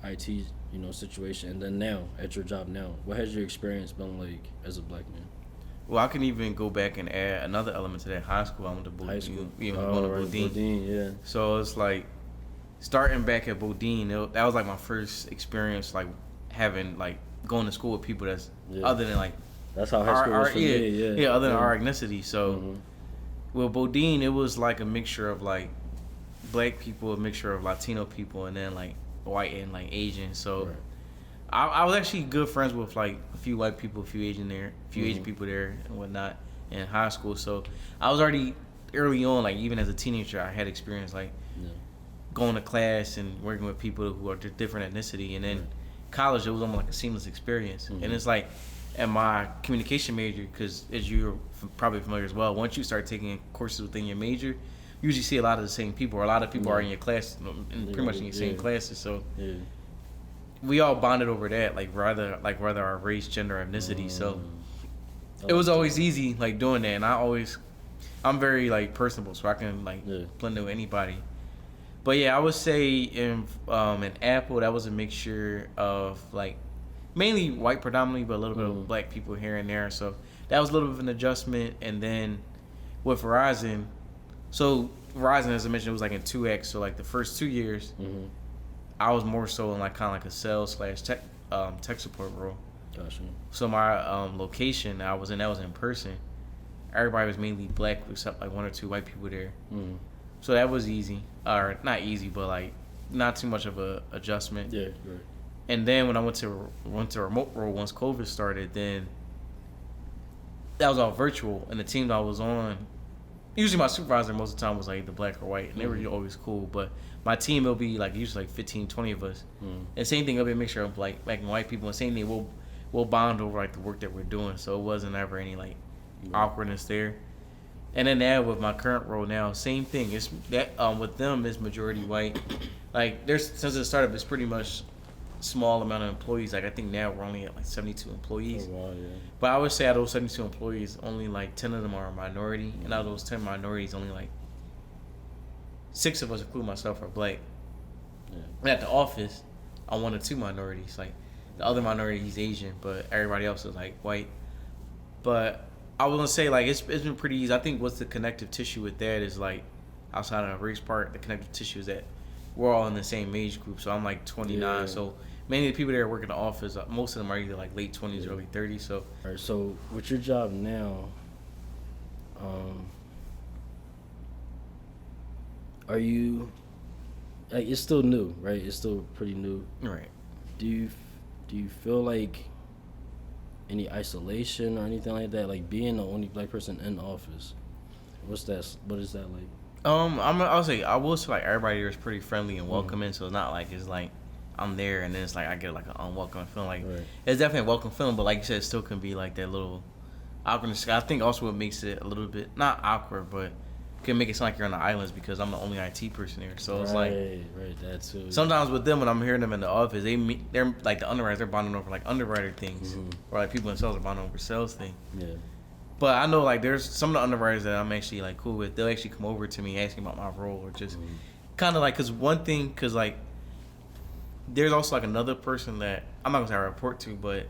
IT situation, and then now at your job now, what has your experience been like as a black man? Well, I can even go back and add another element to that. High school, I went to Bodine. High school, Bodine, yeah. So it's like starting back at Bodine. That was like my first experience, like having like going to school with people that's other than like. That's how high school was for me, yeah. Other than our ethnicity. So, with Bodine, it was like a mixture of like black people, a mixture of Latino people, and then like white and like Asian. So, I was actually good friends with like a few white people, a few Asian people there and whatnot in high school. So, I was already early on, like even as a teenager, I had experience like going to class and working with people who are different ethnicity. And then college, it was almost like a seamless experience. And it's like. And my communication major, because as you're probably familiar as well, once you start taking courses within your major, you usually see a lot of the same people, or a lot of people are in your class, pretty much in your same classes. So we all bonded over that, like rather our race, gender, ethnicity. So it was always easy, like doing that. And I'm very like personable, so I can like blend in with anybody. But yeah, I would say in Apple, that was a mixture of like. Mainly white predominantly, but a little bit of black people here and there. So that was a little bit of an adjustment. And then with Verizon, so Verizon, as I mentioned, it was like in 2X. So like the first 2 years, I was more so in like kind of like a sales / tech support role. Gotcha. So my location that was in person. Everybody was mainly black except like 1 or 2 white people there. So that was easy, or not easy, but like not too much of a adjustment. Yeah, right. And then when I went to a remote role once COVID started, then that was all virtual. And the team that I was on, usually my supervisor most of the time was like either black or white, and they were always cool. But my team, it'll be like usually like 15, 20 of us. And same thing, it'll be a mixture of like black and white people. And same thing, we'll bond over like the work that we're doing. So it wasn't ever any like awkwardness there. And then now with my current role now, same thing. It's that with them it's majority white. Like since the startup, it's pretty much small amount of employees. Like I think now we're only at like 72 employees. Oh, wow, yeah. But I would say out of those 72 employees, only like 10 of them are a minority, and out of those 10 minorities, only like 6 of us, including myself, are black. And at the office, I'm 1 or 2 minorities. Like the other minority, he's Asian, but everybody else is like white. But I was gonna say like it's been pretty easy. I think what's the connective tissue with that is like outside of the race part, the connective tissue is that we're all in the same age group. So I'm like 29. So many of the people that work in the office, most of them are either like late 20s, early 30s. So, all right, so with your job now, are you like it's still new, right? It's still pretty new, right? Do you feel like any isolation or anything like that? Like being the only black person in the office, what is that like? I will say like everybody here is pretty friendly and welcoming, so it's not like it's like I'm there and then it's like I get like an unwelcome feeling. Like it's definitely a welcome feeling, but like you said, it still can be like that little awkwardness. I think also what makes it a little bit not awkward, but can make it sound like you're on the islands because I'm the only IT person there. So it's like right, that's too. Sometimes with them when I'm hearing them in the office, they're like the underwriters, they're bonding over like underwriter things, or like people in sales are bonding over sales thing. Yeah. But I know like there's some of the underwriters that I'm actually like cool with. They'll actually come over to me asking about my role or just kind of like, cause one thing, cause like there's also like another person that I'm not gonna say I report to, but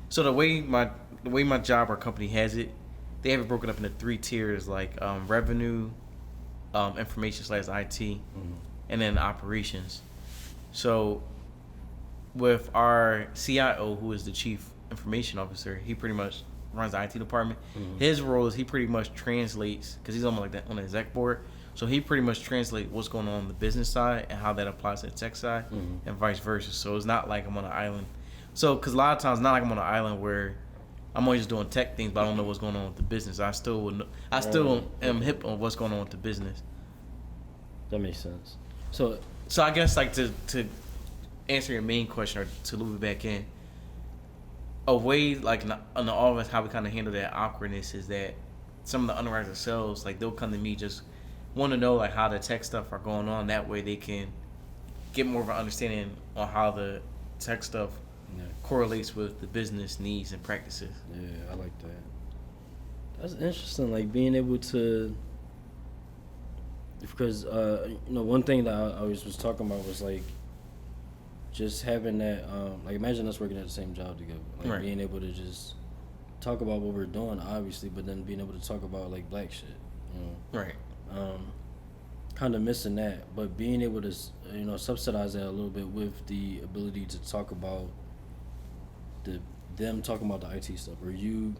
so the way my job or company has it, they have it broken up into 3 tiers, like revenue, information / IT, and then operations. So with our CIO, who is the chief information officer, he pretty much runs the IT department. His role is he pretty much translates, because he's almost like that on the exec board. So he pretty much translates what's going on the business side and how that applies to the tech side, and vice versa. So it's not like I'm on an island. So because a lot of times, not like I'm on an island where I'm always just doing tech things, but I don't know what's going on with the business. I still am hip on what's going on with the business. That makes sense. So I guess like to answer your main question or to loop it back in, a way like on the office how we kind of handle that awkwardness is that some of the underwriters themselves, like they'll come to me just want to know like how the tech stuff are going on. That way they can get more of an understanding on how the tech stuff correlates with the business needs and practices. Yeah, I like that. That's interesting. Like being able to, because one thing that I always was talking about was like just having that, like imagine us working at the same job together, like being able to just talk about what we're doing, obviously, but then being able to talk about like black shit, Right. Kind of missing that, but being able to, subsidize that a little bit with the ability to talk about them talking about the IT stuff, or you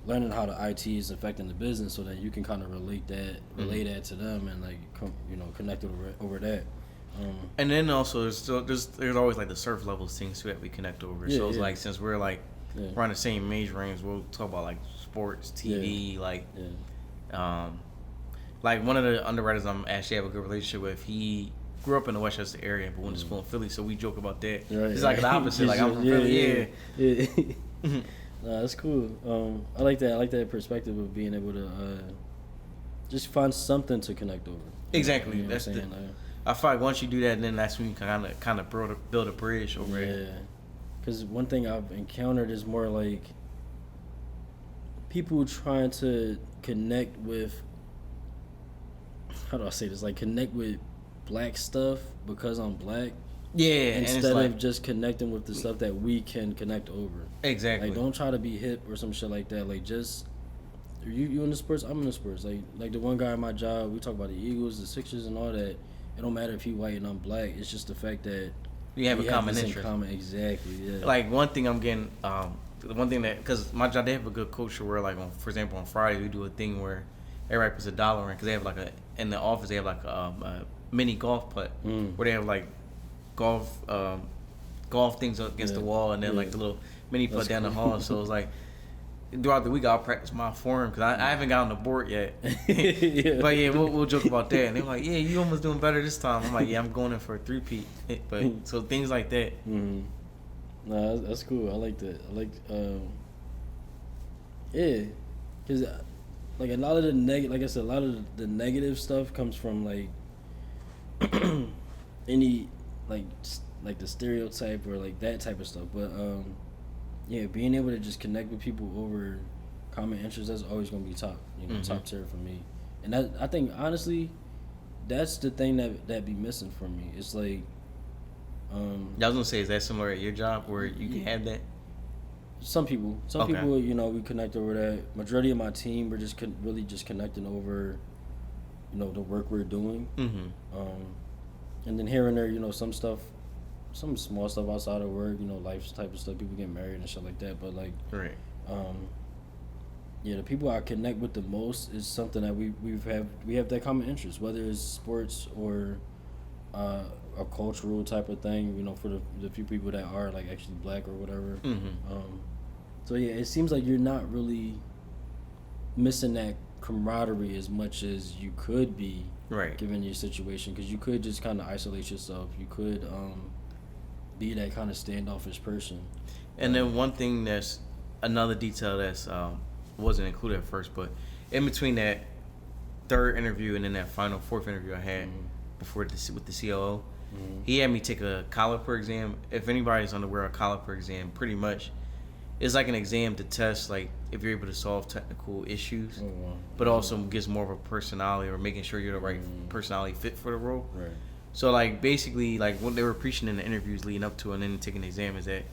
learning how the IT is affecting the business, so that you can kind of relay that to them and like connect over that. And then also there's always like the surf levels things too that we connect over. So it's like since we're like we're on the same age range, we'll talk about like sports, TV, like one of the underwriters I'm actually have a good relationship with. He grew up in the Westchester area, but went to school in Philly, so we joke about that. It's like the opposite. Like I'm from Philly, Nah, that's cool. I like that. I like that perspective of being able to just find something to connect over. Exactly. That's I feel like once you do that, then that's when you kind of build a bridge over it. Yeah. Because one thing I've encountered is more like people trying to connect with, how do I say this? Like connect with black stuff because I'm black. Yeah. Instead of just connecting with the stuff that we can connect over. Exactly. Like don't try to be hip or some shit like that. Like just you in the sports, I'm in the sports. Like the one guy at my job, we talk about the Eagles, the Sixers, and all that. It don't matter if he white and I'm black. It's just the fact that we have a common interest. Exactly. Yeah. Like one thing I'm getting, the one thing that, because my job, they have a good culture where like for example on Friday we do a thing where everybody puts $1 in, because they have like in the office they have like a mini golf putt where they have like golf things up against the wall, and then like the little mini putt down the hall. So it's like throughout the week I'll practice my form because I haven't gotten the board yet. But yeah, we'll joke about that. And they're like, yeah, you almost doing better this time. I'm like, yeah, I'm going in for a 3-peat. But so things like that. Nah, that's cool. I like that. I like because like a lot of the like I said, a lot of the negative stuff comes from like any like the stereotype or like that type of stuff. But being able to just connect with people over common interests, that's always gonna be top, top tier for me. And that, I think honestly, that's the thing that be missing from me. It's like, I was gonna say, is that similar at your job where you can have that? Some people, we connect over that. Majority of my team, we're just really just connecting over, the work we're doing. And then here and there, some stuff. Some small stuff outside of work, life type of stuff. People get married and shit like that. But like, the people I connect with the most is something that we have that common interest, whether it's sports or a cultural type of thing. For the few people that are like actually black or whatever. So yeah, it seems like you're not really missing that camaraderie as much as you could be, given your situation, because you could just kind of isolate yourself. You could be that kind of standoffish person. And then one thing that's another detail that's wasn't included at first, but in between that third interview and then that final fourth interview I had before with the COO, he had me take a caliper exam. If anybody's unaware of caliper exam, pretty much it's like an exam to test like if you're able to solve technical issues, but also gives more of a personality or making sure you're the right personality fit for the role. Right. So like basically like what they were preaching in the interviews leading up to and then taking the exam is that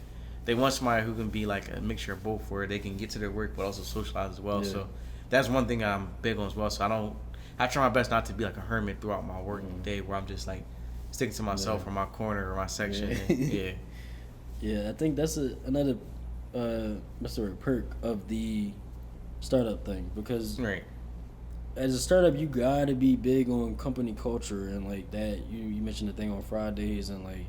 they want somebody who can be like a mixture of both, where they can get to their work but also socialize as well. Yeah. So that's one thing I'm big on as well. So I try my best not to be like a hermit throughout my work day, where I'm just like sticking to myself or my corner or my section. Yeah. And, yeah, I think that's another perk of the startup thing, because as a startup you gotta be big on company culture and like that. You mentioned the thing on Fridays and like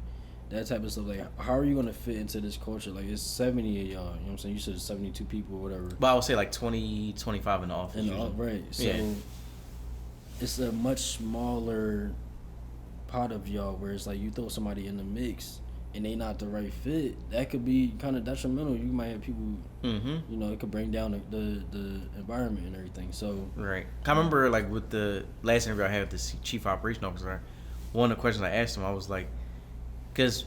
that type of stuff. Like, how are you gonna fit into this culture? Like, it's 70 of y'all. You know what I'm saying? You said 72 people, or whatever. But I would say like 20, 25 in the office. Right. So it's a much smaller pot of y'all, where it's like you throw somebody in the mix and they not the right fit, that could be kind of detrimental. You might have people, you know, it could bring down the environment and everything. So I remember like with the last interview I had with the chief operation officer, one of the questions I asked him, I was like, because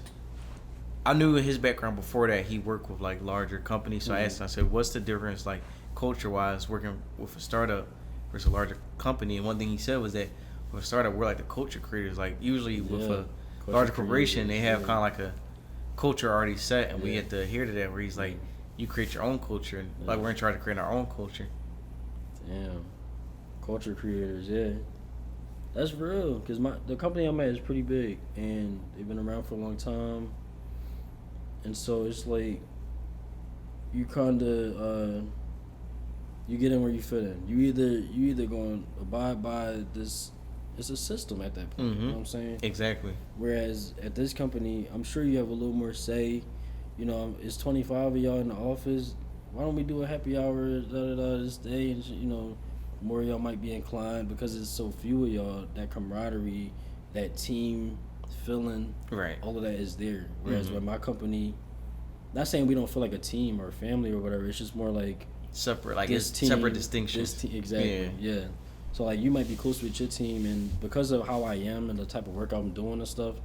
I knew his background before that he worked with like larger companies, so I asked him, I said, what's the difference like culture wise working with a startup versus a larger company? And one thing he said was that with a startup, we're like the culture creators. Like usually with a larger corporation, they have kind of like a culture already set, and we have to adhere to that. Where he's like, you create your own culture, and like we're in charge of creating our own culture. Damn, culture creators, that's real. Cause the company I'm at is pretty big, and they've been around for a long time, and so it's like you kind of you get in where you fit in. You either going to abide by this. It's a system at that point. You know what I'm saying? Exactly. Whereas at this company, I'm sure you have a little more say. You know, it's 25 of y'all in the office. Why don't we do a happy hour this day? And you know, more of y'all might be inclined, because it's so few of y'all. That camaraderie, that team feeling, all of that is there. Whereas with my company, not saying we don't feel like a team or a family or whatever. It's just more like separate, like it's team, separate distinctions. Exactly. Yeah. So like you might be close with your team, and because of how I am and the type of work I'm doing and stuff,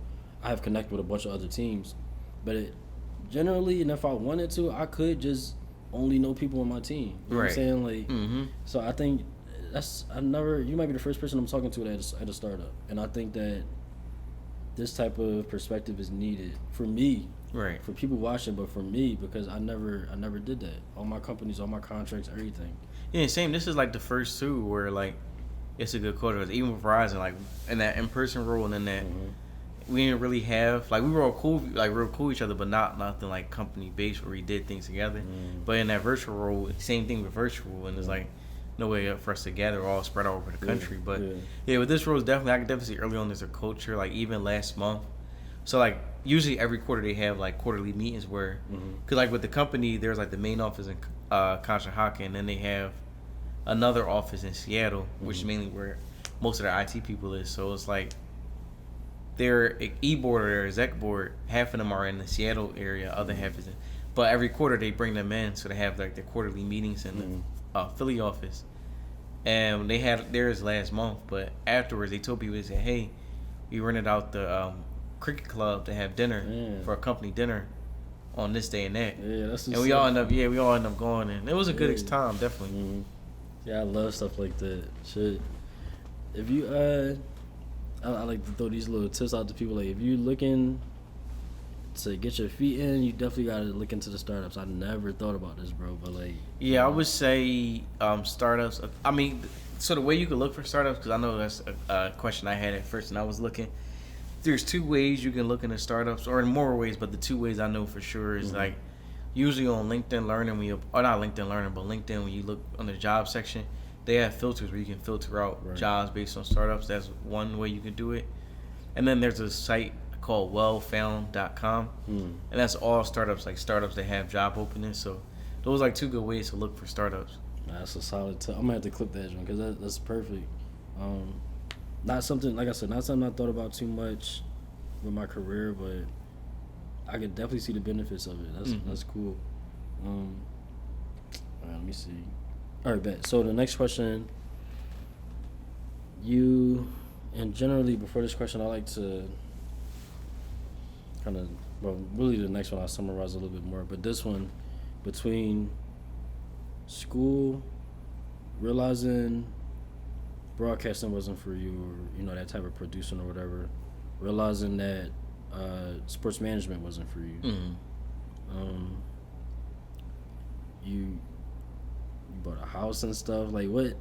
I have connected with a bunch of other teams. But generally, and if I wanted to, I could just only know people on my team. You know what I'm saying? Like, so I think you might be the first person I'm talking to at a startup, and I think that this type of perspective is needed for me. For people watching, but for me, because I never did that. All my companies, all my contracts, everything. Yeah, same. This is like the first two where like it's a good culture. Even with Verizon, like in that in-person role, and then that we didn't really have, like we were all cool, like real cool with each other, but nothing like company based where we did things together. But in that virtual role, same thing with virtual, and there's like no way for us to gather all spread all over the country. But with this role, I can definitely see early on there's a culture. Like even last month, so like usually every quarter they have like quarterly meetings where, cause like with the company there's like the main office in Conshohocken, and then they have another office in Seattle, which is mainly where most of their IT people is. So it's like their e-board or their exec board, half of them are in the Seattle area, other half is in. But every quarter they bring them in, so they have like their quarterly meetings in the Philly office. And they had theirs last month, but afterwards they told people, they said, hey, we rented out the cricket club to have dinner for a company dinner on this day and that. And we all end up going, and it was a good time, definitely. Yeah, I love stuff like that. Shit. If you I like to throw these little tips out to people. Like, if you looking to get your feet in, you definitely gotta look into the startups. I never thought about this, bro, but like. Yeah, I would say startups. I mean, so the way you could look for startups, because I know that's a question I had at first, and I was looking. There's two ways you can look into startups, or in more ways, but the two ways I know for sure is like usually on LinkedIn Learning, not LinkedIn Learning, but LinkedIn, when you look on the job section, they have filters where you can filter out jobs based on startups. That's one way you can do it. And then there's a site called wellfound.com, and that's all startups, like startups that have job openings. So those are like two good ways to look for startups. That's a solid tip. I'm gonna have to clip that one, because that's perfect. Not something, like I said, not something I thought about too much with my career, but I could definitely see the benefits of it. That's cool. All right, let me see. All right, bet. So the next question, You, and generally before this question, I like to kind of, well, really the next one I'll summarize a little bit more. But this one, between school, realizing broadcasting wasn't for you, or you know that type of producing or whatever, realizing that sports management wasn't for you. You bought a house and stuff. Like what?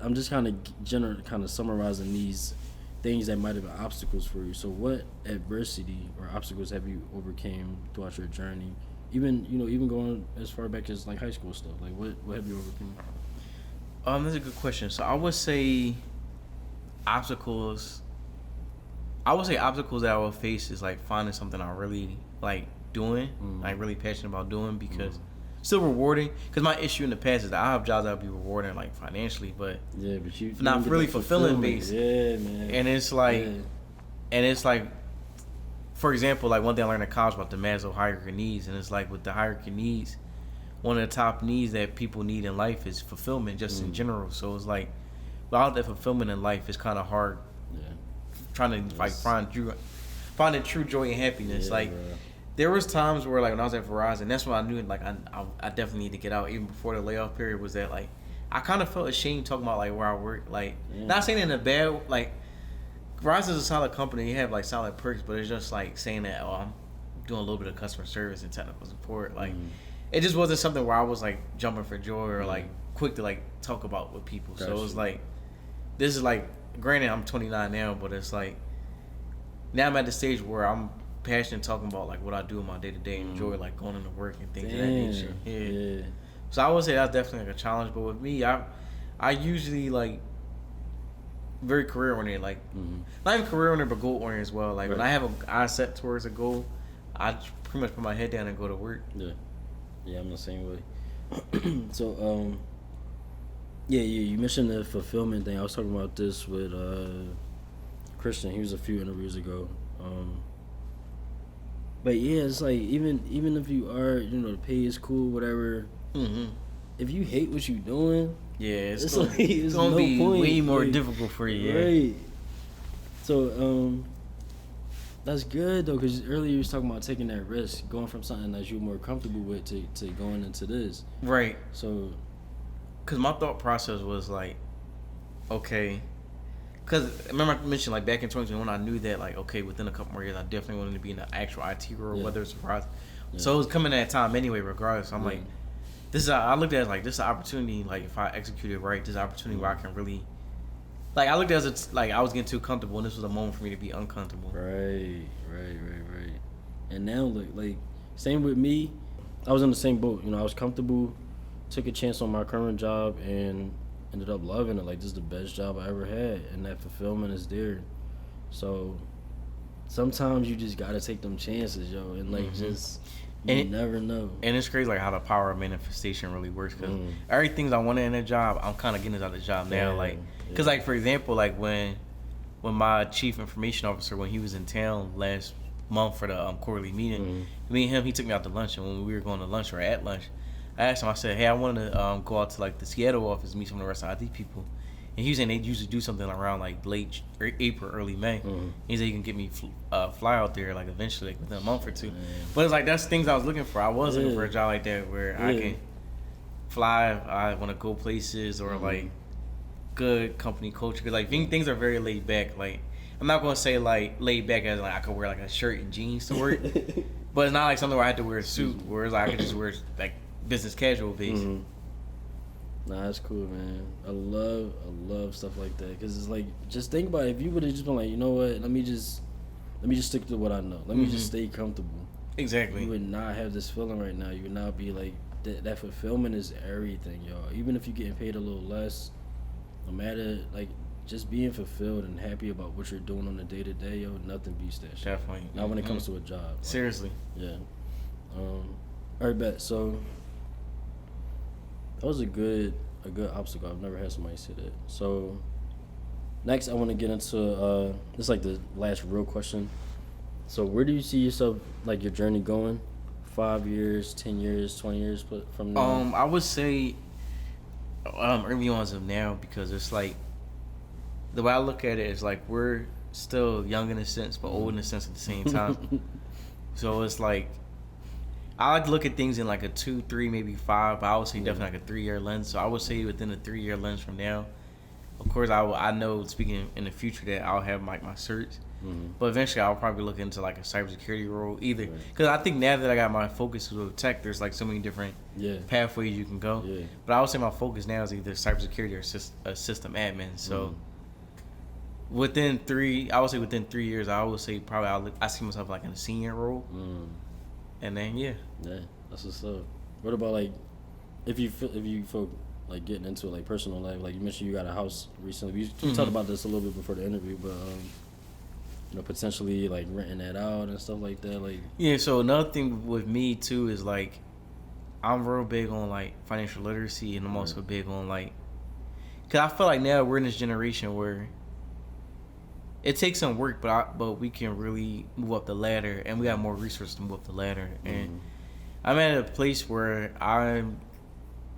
I'm just kind of summarizing these things that might have been obstacles for you. So what adversity or obstacles have you overcame throughout your journey? Even going as far back as like high school stuff. Like what have you overcome? That's a good question. So I would say obstacles that I will face is like finding something I really like doing, like really passionate about doing, because still rewarding. Because my issue in the past is that I have jobs that would be rewarding like financially, but you not really fulfilling based. Yeah, man. And it's like, for example, like one thing I learned in college about the Maslow hierarchy of needs, and it's like with the hierarchy of needs, one of the top needs that people need in life is fulfillment, just in general. So it's like without that fulfillment in life, it's kind of hard. Trying to like find true joy and happiness. Like there was times where like when I was at Verizon, that's when I knew like I definitely need to get out even before the layoff period. Was that like I kind of felt ashamed talking about like where I work. Like not saying in a bad like Verizon is a solid company. You have like solid perks, but it's just like saying that I'm doing a little bit of customer service and technical support. Like it just wasn't something where I was like jumping for joy or like quick to like talk about with people. Gotcha. So it was like this is like. Granted, I'm 29 now, but it's like now I'm at the stage where I'm passionate talking about like what I do in my day to day, enjoy like going into work and things of that nature. Yeah. So I would say that's definitely like a challenge. But with me, I usually like very career oriented, like not even career oriented, but goal oriented as well. Like when I have I set towards a goal, I pretty much put my head down and go to work. Yeah, I'm the same way. So you mentioned the fulfillment thing. I was talking about this with Christian. He was a few interviews ago. But yeah, it's like even if you are, the pay is cool, whatever. If you hate what you're doing, it's gonna be point. Way more difficult for you. Right. So that's good though, because earlier you was talking about taking that risk, going from something that you're more comfortable with to going into this. Right. So. Because my thought process was like, okay, because remember I mentioned like back in 2021 I knew that like, okay, within a couple more years I definitely wanted to be in the actual IT role, whether it's Verizon. So it was coming at a time anyway regardless. I'm like, I looked at it like this is an opportunity, like if I execute it right, this is an opportunity where I can really, like I looked at it as like I was getting too comfortable and this was a moment for me to be uncomfortable. Right. And now look, like same with me, I was in the same boat, I was comfortable. Took a chance on my current job and ended up loving it. Like, this is the best job I ever had, and that fulfillment is there. So sometimes you just gotta take them chances, yo, and like you never know. And it's crazy like how the power of manifestation really works, because everything I wanted in a job, I'm kind of getting it out of the job now. Like, because like for example, like when my chief information officer, when he was in town last month for the quarterly meeting, me and him, he took me out to lunch, and when we were going to lunch or at lunch, I asked him, I said, hey, I wanted to go out to like the Seattle office, meet some of the rest of IT people. And he was saying they usually do something around like late April, early May. He said he can get me fly out there like eventually, like within a month or two. But it's like that's things I was looking for. I was looking for a job like that where I can fly if I want to go places, or like good company culture. Cause like things are very laid back. Like I'm not gonna say like laid back as like I could wear like a shirt and jeans to work, but it's not like something where I had to wear a suit. Where it's like I could just wear like business casual base. Nah, that's cool, man. I love stuff like that, because it's like, just think about it. If you would have just been like, you know what, let me just stick to what I know. Let me just stay comfortable. Exactly. You would not have this feeling right now. You would not be like that. Fulfillment is everything, y'all. Even if you're getting paid a little less, no matter, like, just being fulfilled and happy about what you're doing on a day to day, yo, nothing beats that shit. Definitely. Not when it comes to a job. Like, seriously. Yeah. All right, bet. So that was a good obstacle. I've never had somebody say that. So next I want to get into this is like the last real question. So where do you see yourself, like your journey going 5 years, 10 years, 20 years from now? I would say early on as of now, because it's like the way I look at it is like we're still young in a sense, but old in a sense at the same time. So it's like I like to look at things in like a 2, 3, maybe 5. But I would say definitely like a 3-year lens. So I would say within a 3-year lens from now. Of course, I know speaking in the future that I'll have like my certs, but eventually I'll probably look into like a cybersecurity role either. Because I think now that I got my focus with tech, there's like so many different pathways you can go. Yeah. But I would say my focus now is either cybersecurity or a system admin. So within 3 years, I would say probably I see myself like in a senior role. And then yeah, that's what's up. What about like if you feel like getting into like personal life, like you mentioned you got a house recently. We talked about this a little bit before the interview, but you know, potentially like renting that out and stuff like that. Like yeah. So another thing with me too is like I'm real big on like financial literacy, and I'm also big on like, cause I feel like now we're in this generation where it takes some work, but we can really move up the ladder, and we got more resources to move up the ladder. And I'm at a place where I'm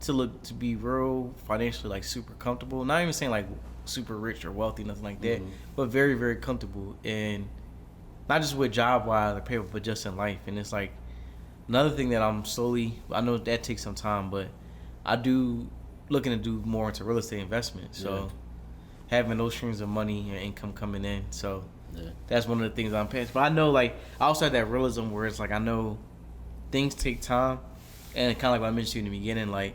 to be real financially like super comfortable. Not even saying like super rich or wealthy, nothing like that, but very, very comfortable, and not just with job wise or paper, but just in life. And it's like another thing that I know that takes some time, but I do looking to do more into real estate investment. So having those streams of money and income coming in, so that's one of the things I'm passionate. But I know like I also have that realism where it's like I know things take time, and kind of like what I mentioned to you in the beginning, like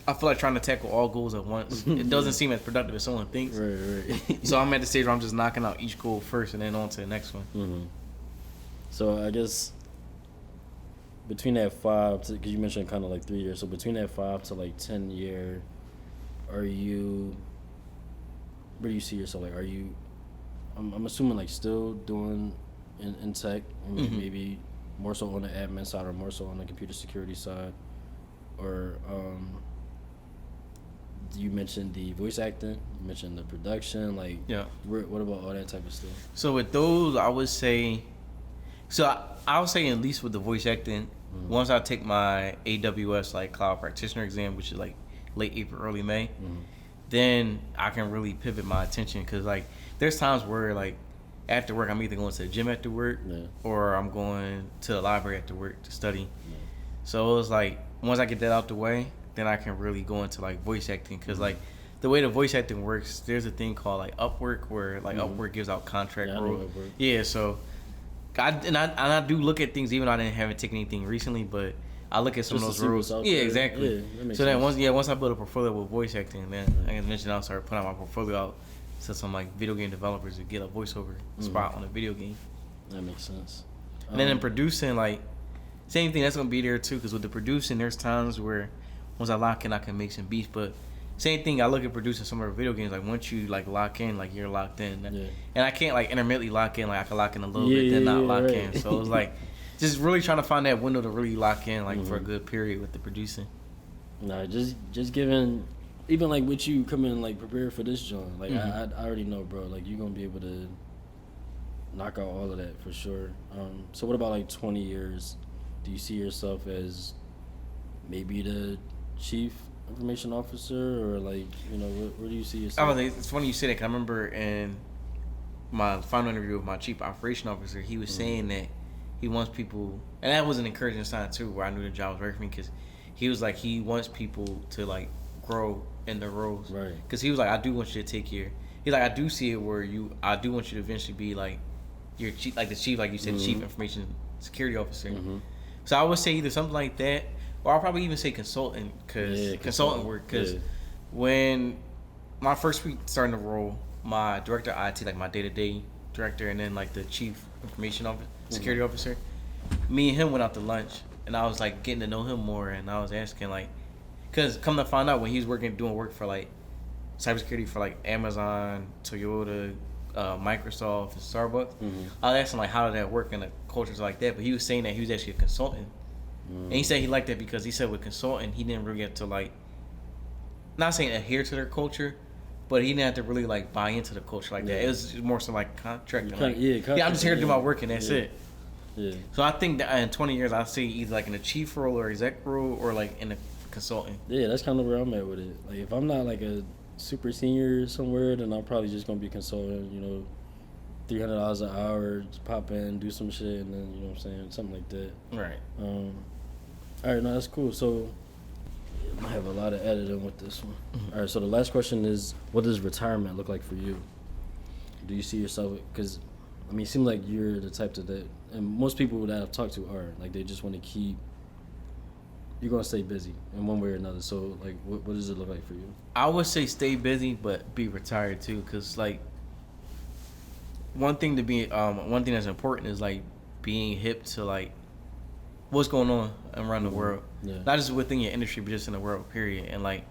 I feel like trying to tackle all goals at once, it doesn't seem as productive as someone thinks. Right. So I'm at the stage where I'm just knocking out each goal first and then on to the next one. So I guess between that 5 to, because you mentioned kind of like 3 years, so between that 5 to like 10 year, where do you see yourself? Like, are you? I'm assuming like still doing in tech, maybe more so on the admin side or more so on the computer security side, or you mentioned the voice acting, you mentioned the production, like what about all that type of stuff? So with those, I would say, I would say at least with the voice acting, once I take my AWS like cloud practitioner exam, which is like late April, early May, then I can really pivot my attention, because like there's times where like after work I'm either going to the gym after work or I'm going to the library after work to study. So it was like once I get that out the way, then I can really go into like voice acting, because like the way the voice acting works, there's a thing called like Upwork, where like Upwork gives out contract roles. So I do look at things, even though I haven't taken anything recently, but I look at some just of those roles. Exactly. So then once I build a portfolio with voice acting, then I can mention I'll start putting out my portfolio out to some like video game developers to get a voiceover spot on a video game. That makes sense. And then in producing, like same thing, that's gonna be there too, because with the producing, there's times where once I lock in, I can make some beats. But same thing, I look at producing some of the video games. Like once you like lock in, like you're locked in, and I can't like intermittently lock in. Like I can lock in a little bit, then not lock in. So it's like just really trying to find that window to really lock in, like for a good period with the producing. Nah, just giving, even like with you coming like prepared for this joint. Like I already know, bro. Like you're gonna be able to knock out all of that for sure. So what about like 20 years? Do you see yourself as maybe the chief information officer, or like, you know, where do you see yourself? I mean, it's funny you say that, 'cause I remember in my final interview with my chief operation officer, he was saying that he wants people, and that was an encouraging sign too, where I knew the job was right for me, because he was like, he wants people to like grow in their roles, right? Because he was like, I do want you to take your, he's like, I do see it where I do want you to eventually be like your chief, like the chief, like you said, chief information security officer. So I would say either something like that, or I'll probably even say consultant, because consultant work, because when my first week starting to roll, my director of IT, like my day-to-day director, and then like the chief information officer, security officer, me and him went out to lunch, and I was like getting to know him more, and I was asking like, because come to find out, when he's doing work for like cybersecurity for like Amazon, Toyota, Microsoft, and Starbucks, I was asking like how did that work in the cultures like that, but he was saying that he was actually a consultant. And he said he liked that because he said with consulting, he didn't really get to like, not saying adhere to their culture, but he didn't have to really like buy into the culture like that. It was more so like contracting. Like, I'm just here to do my work and that's it. So I think that in 20 years, I'll see either like in a chief role or exec role, or like in a consulting. Yeah, that's kind of where I'm at with it. Like if I'm not like super senior somewhere, then I'm probably just gonna be consulting. $300 an hour, just pop in, do some shit, and then what I'm saying, something like that. Right. All right, no, that's cool. So I have a lot of editing with this one. All right, so the last question is, what does retirement look like for you? Do you see yourself? Because it seems like you're the type that, and most people that I've talked to are like, they just want to keep. You're gonna stay busy in one way or another. So like, what does it look like for you? I would say stay busy, but be retired too, because like one thing that's important is like being hip to like what's going on around the world, not just within your industry, but just in the world, period. And like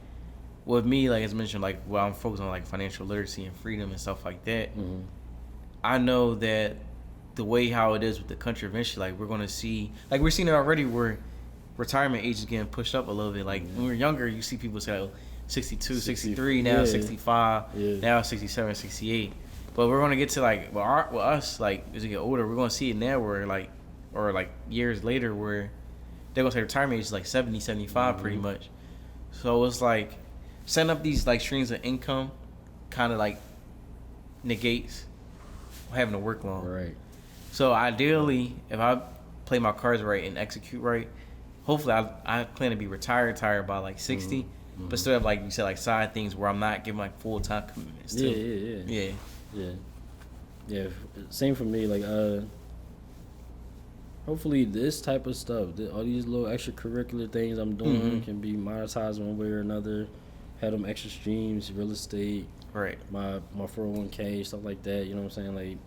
with me, like as mentioned, like while I'm focused on like financial literacy and freedom and stuff like that, I know that the way how it is with the country eventually, like we're gonna see, like we're seeing it already, where retirement age is getting pushed up a little bit. Like when we were younger, you see people say, 62, 63, now 65, now 67, 68. But we're gonna get to like with us, like as we get older, we're gonna see it now where like, or like years later, where they're gonna say retirement age is like 70, 75 pretty much. So it's like setting up these like streams of income kind of like negates having to work long. Right. So ideally, if I play my cards right and execute right, hopefully I plan to be retired by like 60, but still have, like you said, like side things where I'm not giving like full time commitments to. Yeah. Same for me. Like hopefully this type of stuff, all these little extracurricular things I'm doing can be monetized one way or another. Have them extra streams, real estate, right? My 401k, stuff like that. You know what I'm saying? Like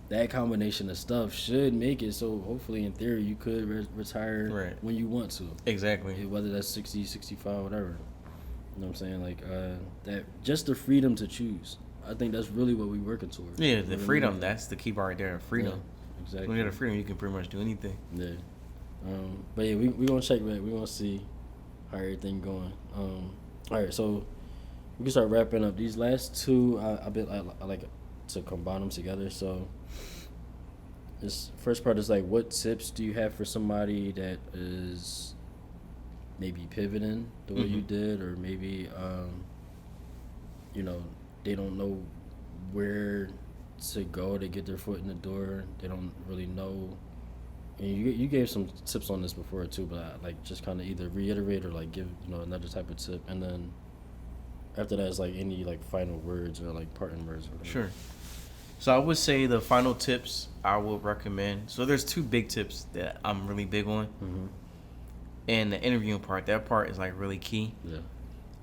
that combination of stuff should make it so hopefully in theory you could retire when you want to. Exactly. Whether that's 60, 65, whatever. You know what I'm saying? Like that, just the freedom to choose. I think that's really what we're working towards. Yeah, the freedom. That's the key part right there. Freedom. Yeah, exactly. When you have the freedom, you can pretty much do anything. Yeah. But yeah, we gonna check back. We gonna see how everything going. All right, so we can start wrapping up. These last two, I like to combine them together. So this first part is like, what tips do you have for somebody that is maybe pivoting the way you did, or maybe they don't know where to go to get their foot in the door. They don't really know. And you gave some tips on this before too, but I like just kind of either reiterate or like give another type of tip, and then after that is like any like final words or like parting words or whatever. Sure. So I would say the final tips I would recommend. So there's two big tips that I'm really big on. And the interviewing part, that part is like really key. Yeah.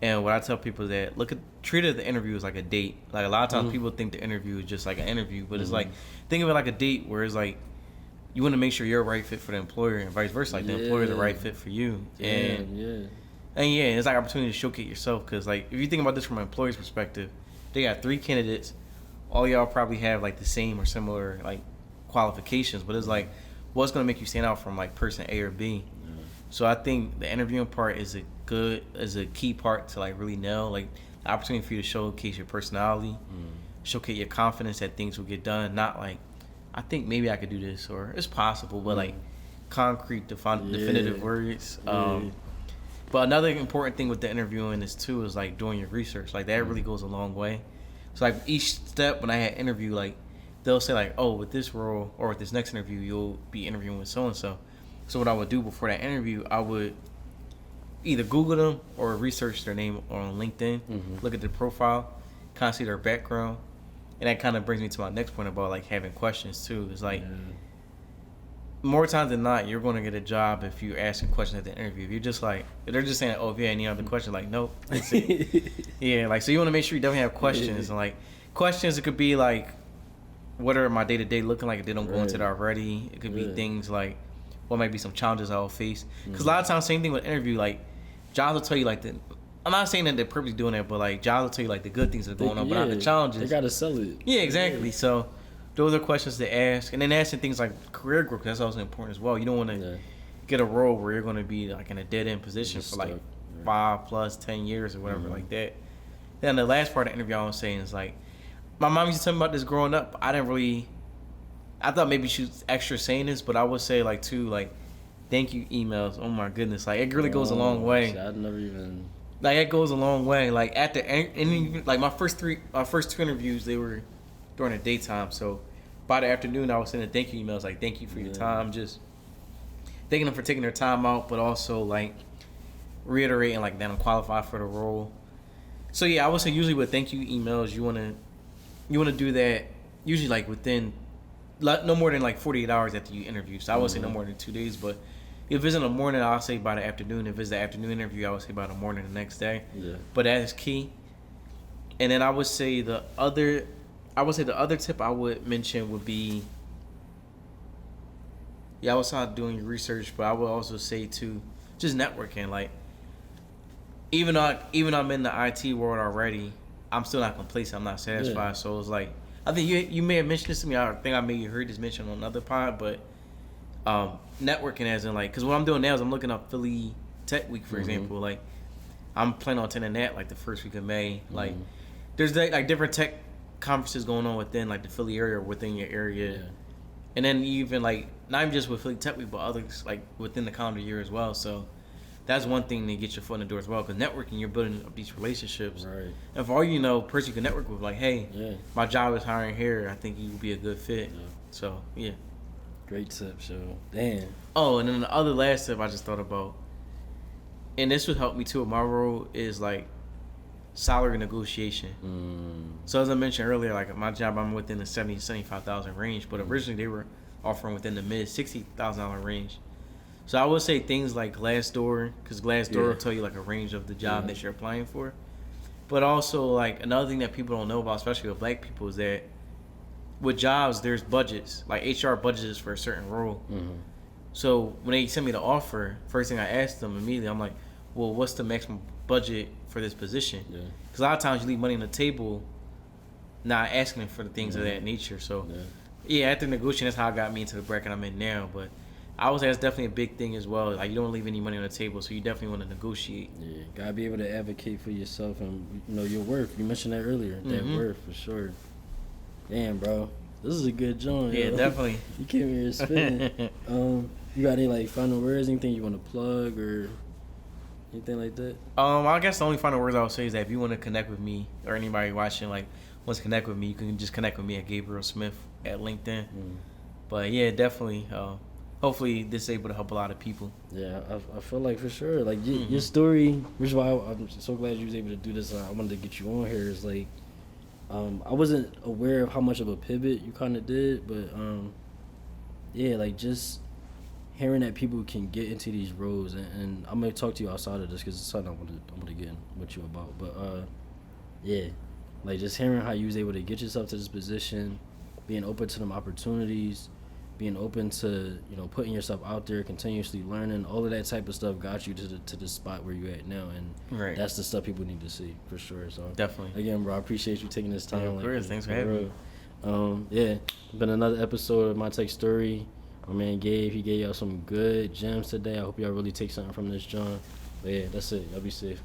And what I tell people is that treat the interview as like a date. Like a lot of times people think the interview is just like an interview, but it's like, think of it like a date where it's like you want to make sure you're a right fit for the employer and vice versa. Like the employer is the right fit for you. And it's like an opportunity to showcase yourself, because like if you think about this from an employer's perspective, they got 3 candidates. All y'all probably have like the same or similar like qualifications, but it's like what's gonna make you stand out from like person A or B. So I think the interviewing part is a key part to like really nail, like the opportunity for you to showcase your personality, showcase your confidence that things will get done. Not like, I think maybe I could do this, or it's possible, but like concrete, definitive words. But another important thing with the interviewing is like doing your research. Like that really goes a long way. So like each step when I had interview, like they'll say like, oh, with this role or with this next interview, you'll be interviewing with so and so. So what I would do before that interview, I would either Google them or research their name on LinkedIn, look at their profile, kind of see their background, and that kind of brings me to my next point about like having questions too. It's like more times than not, you're going to get a job if you're asking questions at the interview. If you're just like, if they're just saying, oh, if you have any other questions, like, nope, that's it. Like, so you want to make sure you definitely have questions. And like questions, it could be like, what are my day-to-day looking like if they don't go into that already? It could be things like, what might be some challenges I will face? Because a lot of times, same thing with interview, like jobs will tell you like I'm not saying that they're purposely doing that, but like jobs will tell you like the good things that are going on, but not the challenges. They gotta sell it. Yeah, exactly. So those are questions to ask, and then asking things like career growth, because that's also important as well. You don't want to get a role where you're going to be like in a dead end position for like 5 + 10 years or whatever like that. Then the last part of the interview I was saying is like, my mom used to tell me about this growing up. I thought maybe she was extra saying this, but I would say like too, like thank you emails. Oh my goodness, like it really goes a long way. I'd never even. Like it goes a long way. Like at the end, like my first two interviews, they were during the daytime. So by the afternoon, I was sending thank you emails like thank you for your time, just thanking them for taking their time out, but also like reiterating like that I'm qualified for the role. So yeah, I would say usually with thank you emails, you wanna do that usually like within no more than like 48 hours after you interview. So I would say no more than 2 days, but if it's in the morning, I'll say by the afternoon. If it's the afternoon interview, I would say by the morning the next day. Yeah. But that is key. And then I would say the other tip I would mention would be, I was not doing your research, but I would also say too, just networking. Like, even though I'm in the IT world already, I'm still not complacent. I'm not satisfied. Yeah. So it's like, I think you may have mentioned this to me. I think I may have heard this mentioned on another pod, but networking as in like, because what I'm doing now is I'm looking up Philly Tech Week, for example. Like, I'm planning on attending that like the first week of May. Like, there's like different tech conferences going on within like the Philly area or within your area. Yeah. And then even like, not even just with Philly Tech Week, but others like within the calendar year as well. So that's one thing to get your foot in the door as well. Because networking, you're building up these relationships. Right. And for all you know, person you can network with, like, hey, my job is hiring here. I think you would be a good fit. Yeah. So, yeah. Great tip, so damn. Oh, and then the other last tip I just thought about, and this would help me too in my role, is like salary negotiation. So as I mentioned earlier, like my job, I'm within the $70,000-$75,000 range, but originally they were offering within the mid $60,000 range. So I would say things like Glassdoor, because Glassdoor will tell you like a range of the job that you're applying for. But also like another thing that people don't know about, especially with black people, is that with jobs, there's budgets. Like HR budgets for a certain role. So when they send me the offer, first thing I ask them immediately, I'm like, well, what's the maximum budget for this position? Because a lot of times you leave money on the table not asking them for the things of that nature. So after negotiating, that's how I got me into the bracket I'm in now. But I would say that's definitely a big thing as well. Like, you don't leave any money on the table, so you definitely want to negotiate. Yeah, gotta be able to advocate for yourself and know your worth. You mentioned that earlier, that worth for sure. Damn, bro, this is a good joint. Yeah, definitely. You came here spitting. You got any like final words? Anything you want to plug or anything like that? I guess the only final words I would say is that if you want to connect with me or anybody watching like wants to connect with me, you can just connect with me at Gabriel Smith at LinkedIn. But yeah, definitely. Hopefully this is able to help a lot of people. Yeah, I feel like for sure. Like your story, which is why I'm so glad you was able to do this. I wanted to get you on here. Is like, I wasn't aware of how much of a pivot you kind of did, but like just hearing that people can get into these roles, and I'm gonna talk to you outside of this because it's something I want to get with you about. But like just hearing how you was able to get yourself to this position, being open to them opportunities, being open to, putting yourself out there, continuously learning, all of that type of stuff got you to the spot where you're at now, and that's the stuff people need to see for sure. So definitely, again, bro, I appreciate you taking this time. Yeah, of course, thanks for having me. Been another episode of My Tech Story. My man Gabe, he gave y'all some good gems today. I hope y'all really take something from this, John. But yeah, that's it. Y'all be safe.